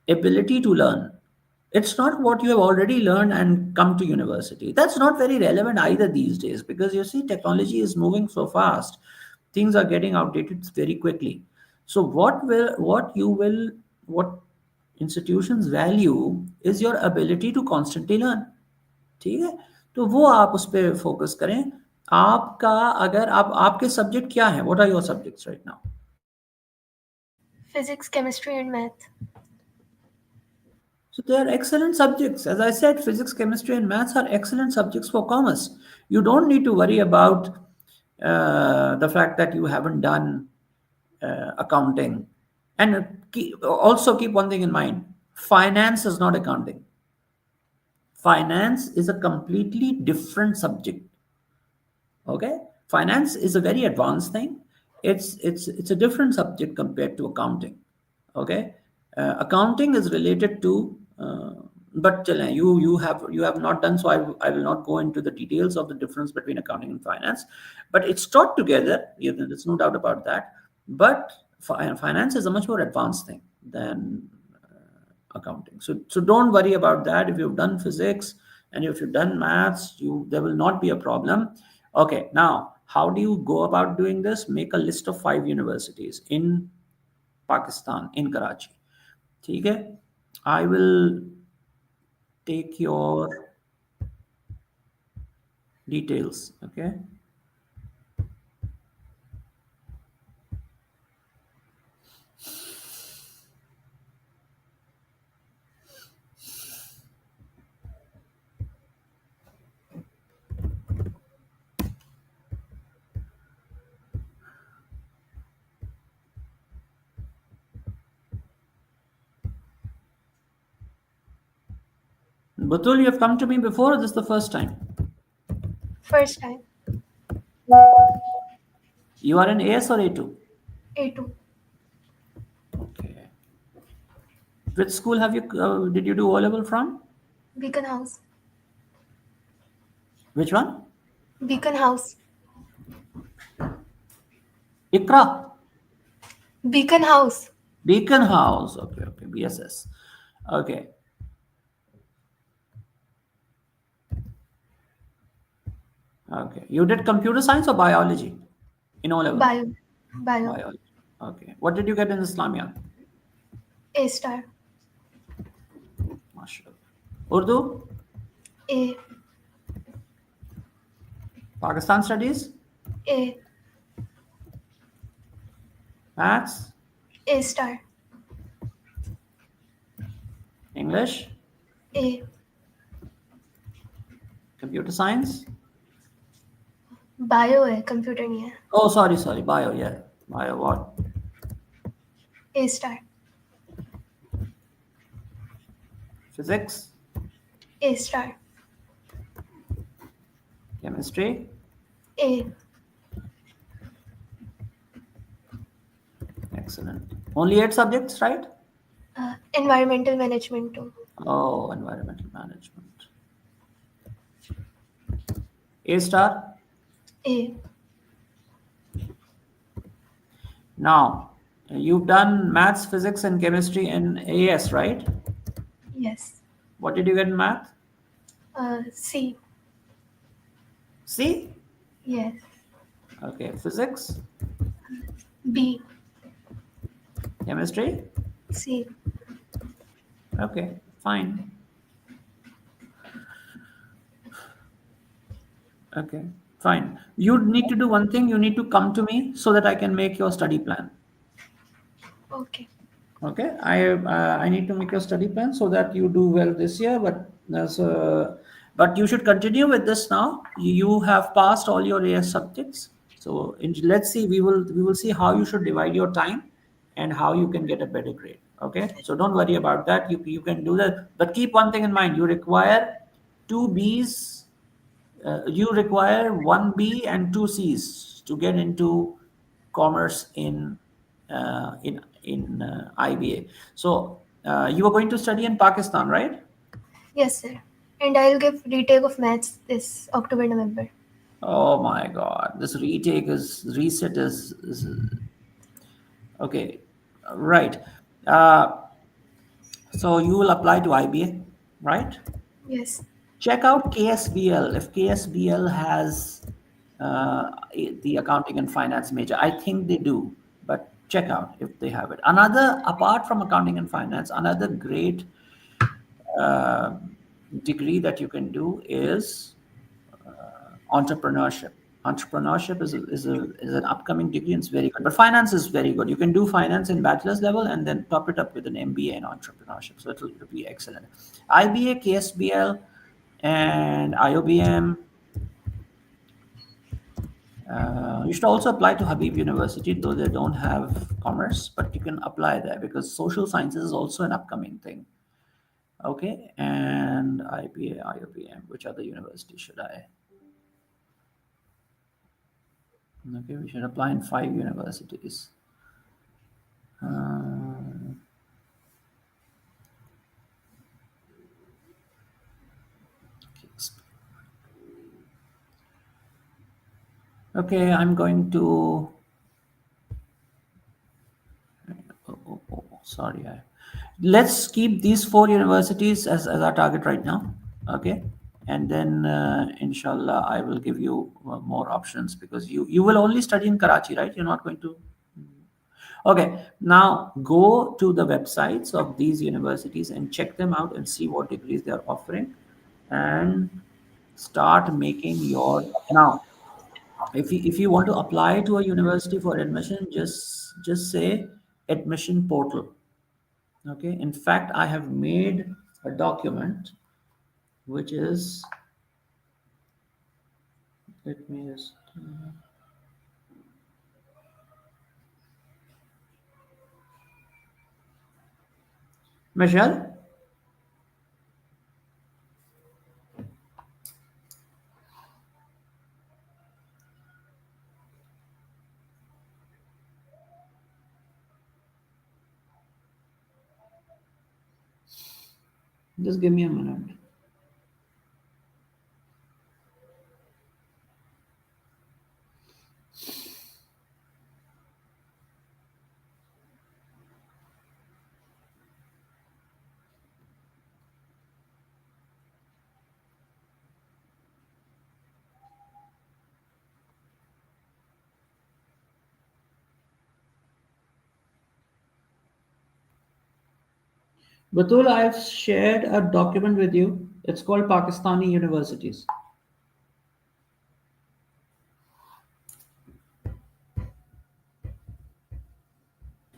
ability to learn. It's not what you have already learned and come to university. That's not very relevant either these days, because you see technology is moving so fast. Things are getting outdated very quickly. So what institutions value is your ability to constantly learn. ठीक है, तो वो आप उस पर focus करें। आपका अगर आपके सब्जेक्ट क्या है? What are your subjects right now? Physics, chemistry and math. So they are excellent subjects. As I said, physics, chemistry, and maths are excellent subjects for commerce. You don't need to worry about the fact that you haven't done accounting. And also keep one thing in mind: finance is not accounting. Finance is a completely different subject. Okay, finance is a very advanced thing. It's a different subject compared to accounting. Okay, accounting is related to but you have not done, so I will not go into the details of the difference between accounting and finance, but it's taught together. There's no doubt about that. But finance is a much more advanced thing than accounting. So don't worry about that. If you've done physics and if you've done maths, there will not be a problem. Okay, now how do you go about doing this? Make a list of 5 universities in Pakistan, in Karachi. ठीक है, I will take your details. Okay, Batul, you have come to me before, or this is the first time? First time. You are in AS or A2? A2. Okay. Which school have you did you do O level from? Beacon House. Which one? Beacon House. Ikra. Beacon House. Beacon House. Okay, BSS. Okay. Okay. You did computer science or biology in O level? Bio. Biology. Okay. What did you get in Islamia? A star. MashaAllah. Urdu? A. Pakistan studies? A. Maths? A star. English? A. Computer science? Bio है, computer नहीं है. Oh, sorry. Bio, yeah. Bio what? A star. Physics? A star. Chemistry? A. Excellent. Only 8 subjects, right? Environmental management too. Oh, environmental management. A star? A. Now, you've done maths, physics, and chemistry in AS, right? Yes. What did you get in math? C. C? Yes. Okay. Physics? B. Chemistry? C. Okay, fine. Okay, fine. You need to do one thing. You need to come to me so that I can make your study plan. Okay. Okay, I need to make your study plan so that you do well this year. But you should continue with this now. You have passed all your AS subjects. So let's see. We will see how you should divide your time and how you can get a better grade. Okay, so don't worry about that. You can do that. But keep one thing in mind. You require 2 Bs. You require 1B and 2Cs to get into commerce in IBA. So you are going to study in Pakistan, right? Yes, sir. And I'll give retake of maths this October, November. Oh my God, this reset is okay, right. So you will apply to IBA, right? Yes. Check out KSBL. If KSBL has the accounting and finance major, I think they do, but check out if they have it. Another, apart from accounting and finance, another great degree that you can do is entrepreneurship. Entrepreneurship is an upcoming degree and it's very good. But finance is very good. You can do finance in bachelor's level and then top it up with an MBA in entrepreneurship. So it'll be excellent. IBA, KSBL, and IOBM. You should also apply to Habib University, though they don't have commerce, but you can apply there because social sciences is also an upcoming thing. Okay, and IBA, IOBM, which other university should I? Okay, we should apply in 5 universities. Okay, I'm going to. Sorry. Let's keep these 4 universities as our target right now. Okay, and then inshallah I will give you more options because you will only study in Karachi, right? You're not going to. Okay, now go to the websites of these universities and check them out and see what degrees they are offering and start making your. Now if you want to apply to a university for admission, just say admission portal. Okay, in fact I have made a document which is, let me just Michelle, just give me a minute. Batul, I've shared a document with you. It's called Pakistani Universities.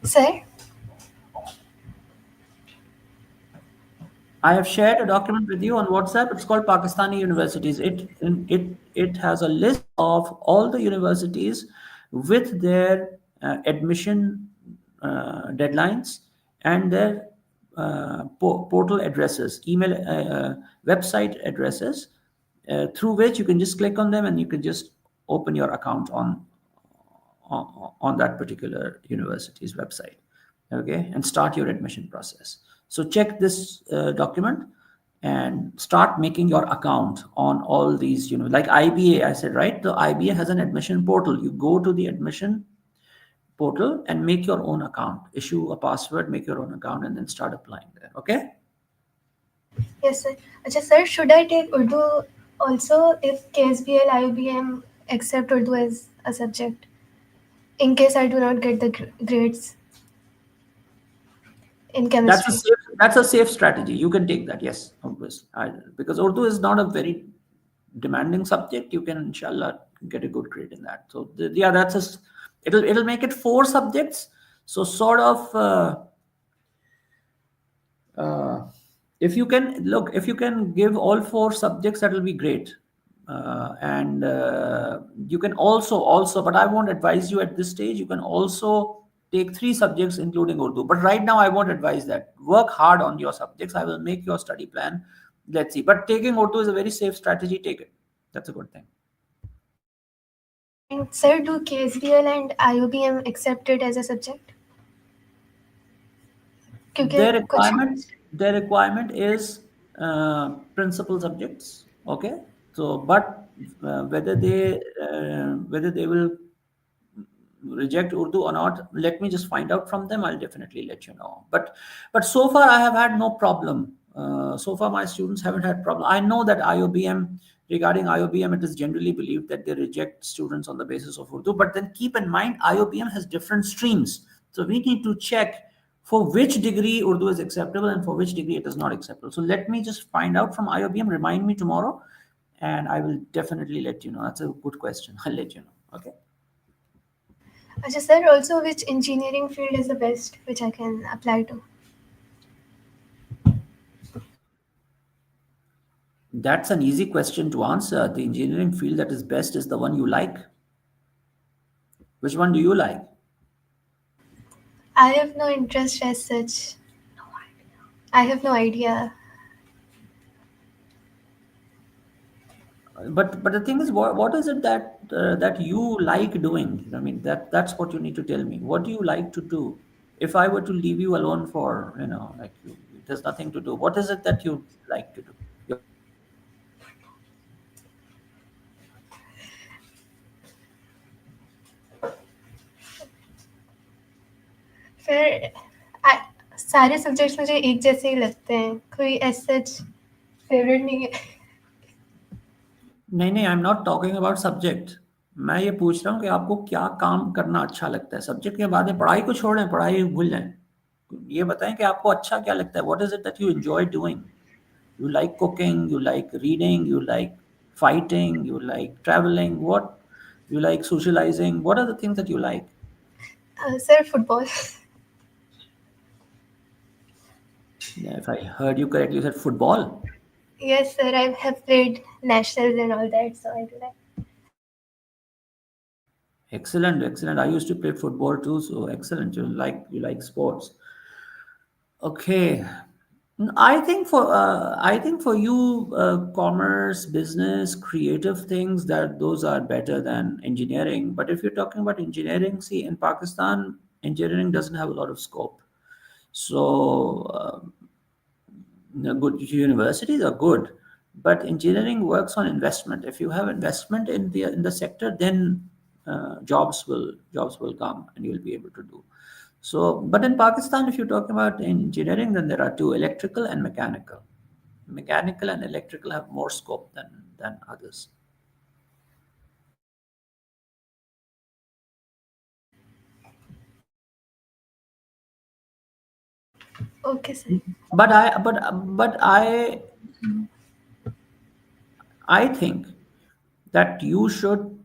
Sir? I have shared a document with you on WhatsApp. It's called Pakistani Universities. It has a list of all the universities with their admission deadlines and their portal addresses, email, website addresses, through which you can just click on them and you can just open your account on that particular university's website, okay, and start your admission process. So check this document and start making your account on all these, like IBA, I said, right? The IBA has an admission portal. You go to the admission portal and make your own account, issue a password, make your own account, and then start applying there, okay? Yes, sir. Achha, sir, should I take Urdu also if KSBL, IOBM accept Urdu as a subject? In case I do not get the grades in chemistry. That's a safe strategy. You can take that, yes, obviously. Because Urdu is not a very demanding subject. You can, inshallah, get a good grade in that. So yeah, it'll make it 4 subjects. So sort of, if you can give all 4 subjects, that will be great. And you can also, but I won't advise you at this stage. You can also take 3 subjects, including Urdu. But right now, I won't advise that. Work hard on your subjects. I will make your study plan. Let's see. But taking Urdu is a very safe strategy. Take it. That's a good thing. And sir, do KSBL and IOBM accept it as a subject? Their requirement is principal subjects. Okay. So, but whether they will reject Urdu or not, let me just find out from them. I'll definitely let you know. But so far I have had no problem. So far my students haven't had problem. I know that regarding IOBM, it is generally believed that they reject students on the basis of Urdu. But then keep in mind, IOBM has different streams. So we need to check for which degree Urdu is acceptable and for which degree it is not acceptable. So let me just find out from IOBM. Remind me tomorrow, and I will definitely let you know. That's a good question. I'll let you know. Okay. Achha, sir, also which engineering field is the best which I can apply to? That's an easy question to answer. The engineering field that is best is the one you like. Which one do you like? I have no interest as such. I have no idea. But the thing is, what is it that you like doing? I mean, that's what you need to tell me. What do you like to do? If I were to leave you alone for, like there's nothing to do, what is it that you like to do? फिर सारे subjects मुझे एक जैसे ही लगते हैं, कोई as such favourite नहीं है. नहीं, I am not talking about subject. मैं ये पूछ रहा हूँ कि आपको क्या काम करना अच्छा लगता है. सब्जेक्ट के बाद में पढ़ाई को छोड़ें, पढ़ाई भूल जाएं. ये बताएं कि आपको अच्छा क्या लगता है. What is it that you enjoy doing? You like cooking, you like reading, you like fighting, you like traveling, what you like socializing, what are the things that you like? Sir football. If I heard you correctly, you said football. Yes, sir. I have played nationals and all that, so I do that. Excellent. I used to play football too, so excellent. You like sports. Okay. I think for you, commerce, business, creative things, that those are better than engineering. But if you're talking about engineering, see, in Pakistan, engineering doesn't have a lot of scope. So good universities are good, but engineering works on investment. If you have investment in the sector, then jobs will come and you'll be able to do. So, but in Pakistan, if you're talking about engineering, then there are 2: electrical and mechanical. Mechanical and electrical have more scope than others. Okay, sir. But I think that you should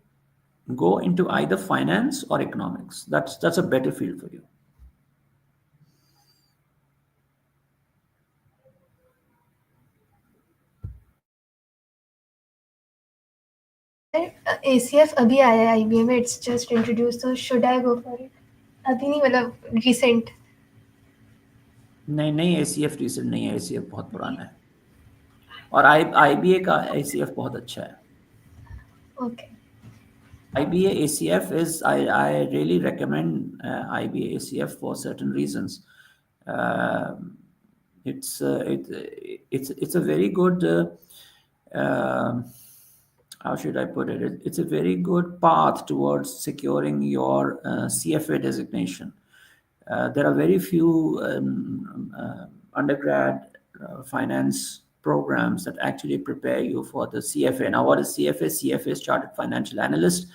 go into either finance or economics. That's a better field for you. ACF अभी आया है IBA में, it's just introduced, so should I go for it? अभी नहीं, मतलब recent. नहीं, ACF recent नहीं है, ACF बहुत पुराना है, और IBA का ACF बहुत अच्छा है. Okay. IBA ACF is, I really recommend IBA ACF for certain reasons. It's a very good how should I put it? It's a very good path towards securing your CFA designation. There are very few undergrad finance programs that actually prepare you for the CFA. Now, what is CFA? CFA is Chartered Financial Analyst,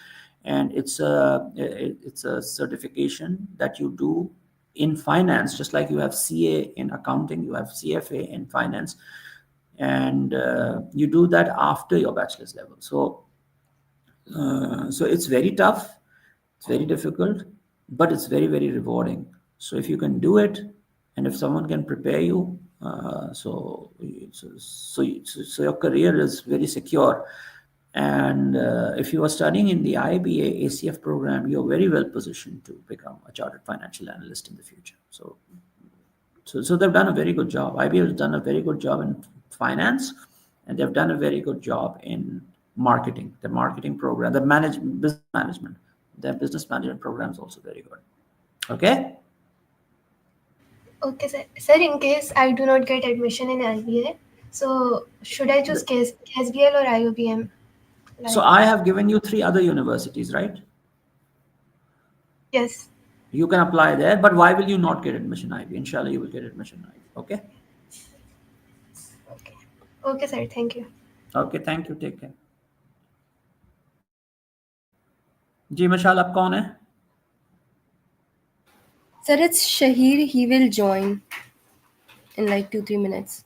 and it's a certification that you do in finance, just like you have CA in accounting, you have CFA in finance, and you do that after your bachelor's level. So it's very tough, it's very difficult, but it's very, very rewarding. So if you can do it, and if someone can prepare you, so your career is very secure. And if you are studying in the IBA ACF program, you're very well positioned to become a chartered financial analyst in the future. So they've done a very good job. IBA has done a very good job in finance, and they've done a very good job in marketing. The marketing program, the business management, their business management program is also very good. Okay. Okay, sir. Sir, in case I do not get admission in IBA, so should I choose KSBL or IOBM? So I have given you 3 other universities, right? Yes. You can apply there, but why will you not get admission IB? Inshallah, you will get admission IB. Okay. Okay, sir. Thank you. Okay, thank you. Take care. जी मशाल, आप कौन है? Sir, it's Shahir. He will join in like 2-3 minutes.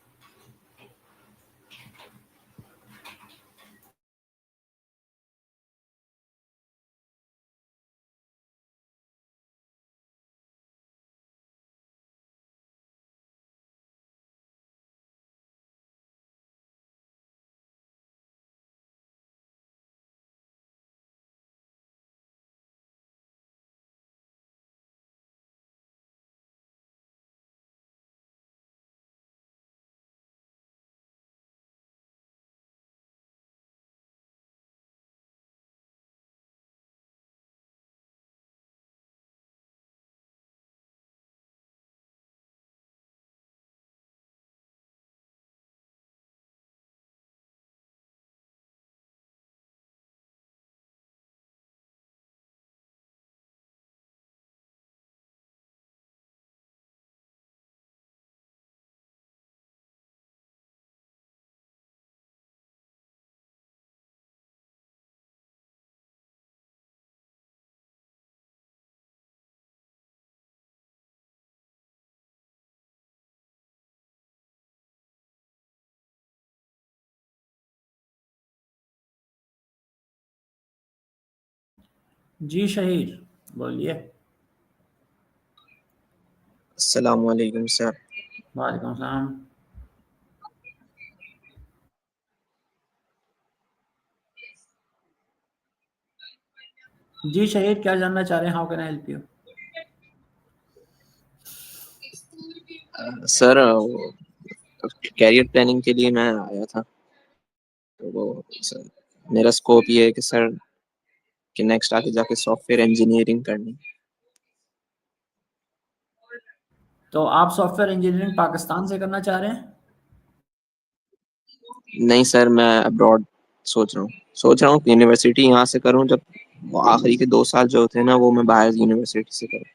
जी शहीर, बोलिए. अस्सलाम वालेकुम sir. वालेकुम सलाम. जी शहीद, क्या जानना चाह रहे हैं? How can I help you? Sir career planning के लिए मैं आया था, तो वो सर मेरा स्कोप ये है कि सर कि नेक्स्ट आगे जाके सॉफ्टवेयर इंजीनियरिंग करनी. तो आप सॉफ्टवेयर इंजीनियरिंग पाकिस्तान से करना चाह रहे हैं? नहीं सर, मैं अब्रॉड सोच रहा हूँ यूनिवर्सिटी यहाँ से करूँ, जब वो आखिरी के 2 साल जो होते हैं ना, वो मैं बाहर यूनिवर्सिटी से करूँ.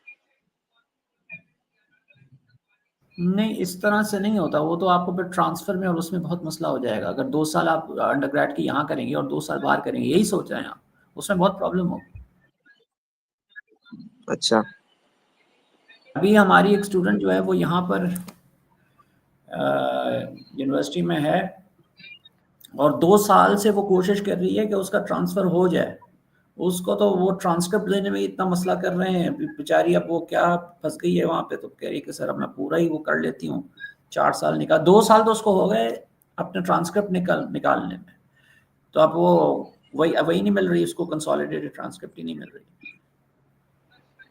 नहीं, इस तरह से नहीं होता. वो तो आपको फिर ट्रांसफर में और उसमें बहुत मसला हो जाएगा. अगर 2 साल आप अंडरग्रेड की यहाँ करेंगे और 2 साल बाहर करेंगे, यही सोच रहे हैं आप, उसमें बहुत प्रॉब्लम होगी. अच्छा. अभी हमारी एक स्टूडेंट जो है वो यहाँ पर यूनिवर्सिटी में है और 2 साल से वो कोशिश कर रही है कि उसका ट्रांसफ़र हो जाए। उसको तो वो ट्रांसक्रिप्ट लेने में इतना मसला कर रहे हैं, बेचारी अब वो क्या फँस गई है वहाँ पे, तो कह रही है कि सर अब मैं पूरा ही वो कर लेती हूँ। 4 साल 2 साल तो उसको हो गए अपने ट्रांसक्रिप्ट निकालने में। तो अब वो वही नहीं मिल रही उसको, कंसोलिडेटेड ट्रांसक्रिप्ट ही नहीं मिल रही।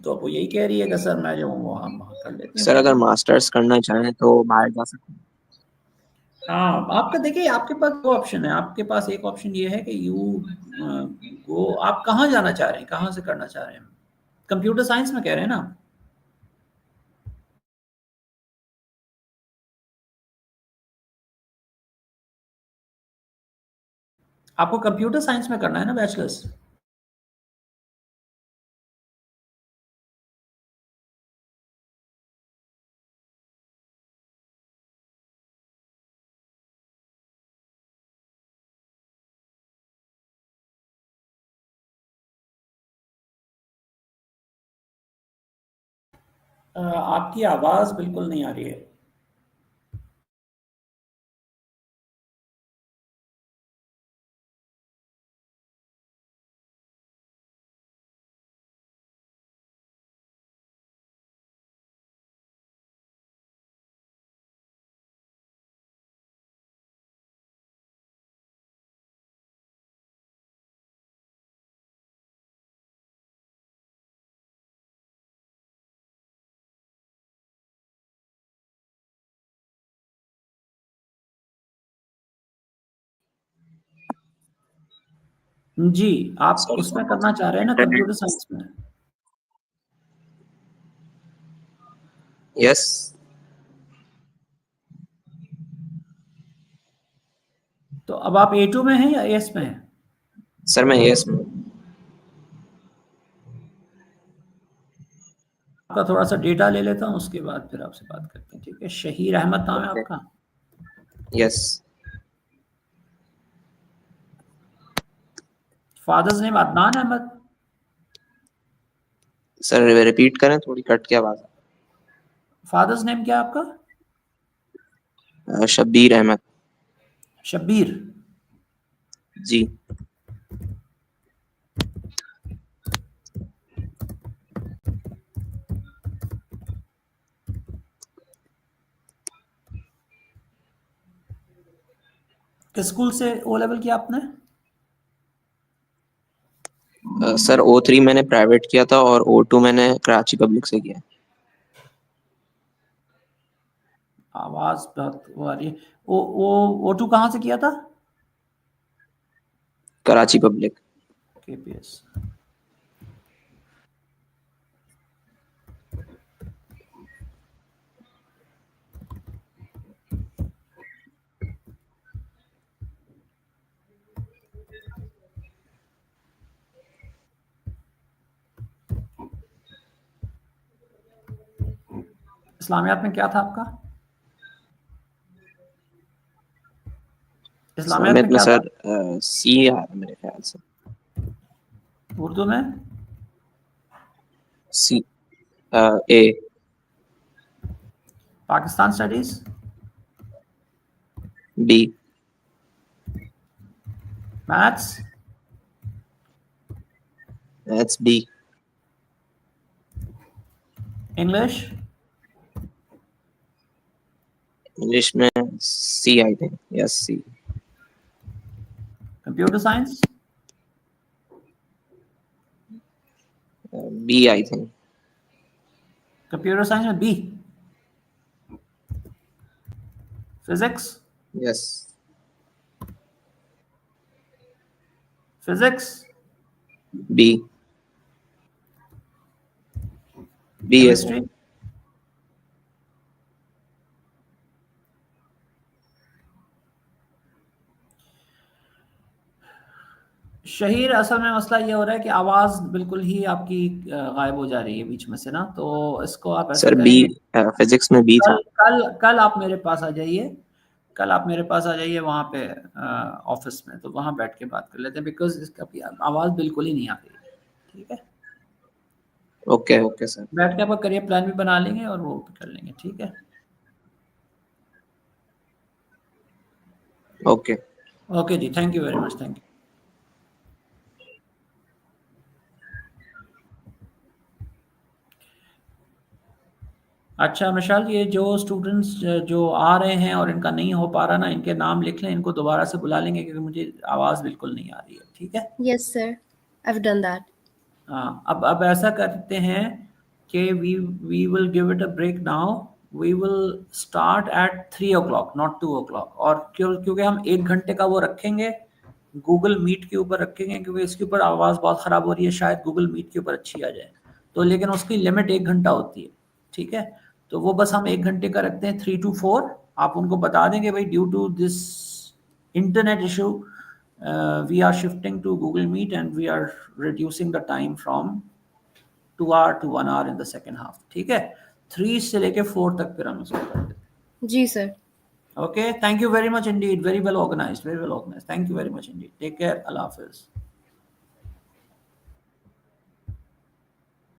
तो अब वो यही कह रही है कि सर मैं जो हूँ वहाँ कर लेती हूँ। सर अगर मास्टर्स करना चाहें तो बाहर जा सकते हैं? हाँ, आपका देखिए आपके पास 2 ऑप्शन है। आपके पास एक ऑप्शन ये है कि गो, आप कहाँ जाना चाह रहे हैं, कहाँ से करना चाह रहे हैं? कंप्यूटर साइंस में कह रहे हैं ना? आपको कंप्यूटर साइंस में करना है ना बैचलर्स? आपकी आवाज़ बिल्कुल नहीं आ रही है। जी, आप सॉरी उसमें करना चाह रहे हैं ना कंप्यूटर साइंस में? यस तो अब आप A2 में हैं या AS में हैं? सर, मैं यस आपका थोड़ा-सा डेटा ले लेता हूँ, उसके बाद फिर आपसे बात करते हैं, ठीक है? शहीर अहमद नाम है आपका? Yes father's name Adnan Ahmed? Sir repeat करें, थोड़ी कट की आवाज। फादर्स नेम क्या है आपका? शब्बीर अहमद। शब्बीर? जी किस स्कूल से O लेवल किया आपने? सर O3 मैंने प्राइवेट किया था और O2 मैंने कराची पब्लिक से किया। आवाज़ बहुत वो आ रही है। O2 कहाँ से किया था? कराची पब्लिक। KPS। इस्लामियात में क्या था आपका? इस्लामियात में इस्लामियत में क्या था? सर सी आ मेरे ख्याल से। उर्दू में? C A. Pakistan studies? B. Maths? That's B. English? English में C I think. Yes C. Computer science? B I think. Computer science में B? Physics? Yes physics? B. B है सर। केमिस्ट्री? शहीर, असल में मसला ये हो रहा है कि आवाज़ बिल्कुल ही आपकी गायब हो जा रही है बीच में से ना, तो इसको आप ऐसा सर बी करेंगे, फिजिक्स में बी था। कल आप मेरे पास आ जाइए। कल आप मेरे पास आ जाइए वहाँ पे ऑफिस में, तो वहाँ बैठ के बात कर लेते हैं, बिकॉज इसका आवाज़ बिल्कुल ही नहीं आ रही है, ठीक है? Okay okay sir. बैठ के आपका करियर प्लान भी बना लेंगे और वो भी कर लेंगे, ठीक है? ओके ओके जी, thank you very much, thank you. अच्छा मिशाल, ये जो स्टूडेंट्स जो आ रहे हैं और इनका नहीं हो पा रहा ना, इनके नाम लिख लें, इनको दोबारा से बुला लेंगे क्योंकि मुझे आवाज़ बिल्कुल नहीं आ रही है, ठीक है? Yes, sir. I've done that. हाँ, अब ऐसा करते हैं कि we will give it a break now. We will start at 3 o'clock, not 2 o'clock। और क्योंकि हम 1 घंटे का वो रखेंगे, गूगल मीट के ऊपर रखेंगे, क्योंकि इसके ऊपर आवाज़ बहुत ख़राब हो रही है, शायद गूगल मीट के ऊपर अच्छी आ जाए। तो लेकिन उसकी लिमिट 1 घंटा होती है, ठीक है? तो वो बस हम 1 घंटे का रखते हैं, 3 to 4। आप उनको बता देंगे भाई due to this internet issue, we are shifting to Google Meet and we are reducing the time from 2 hour to 1 hour in the second half, ठीक है? 3 से लेके 4 तक फिर हम इसको कर देते जी sir. हैं। Okay, thank you very much indeed, very well organized, thank you very much indeed, take care, Allah Hafiz।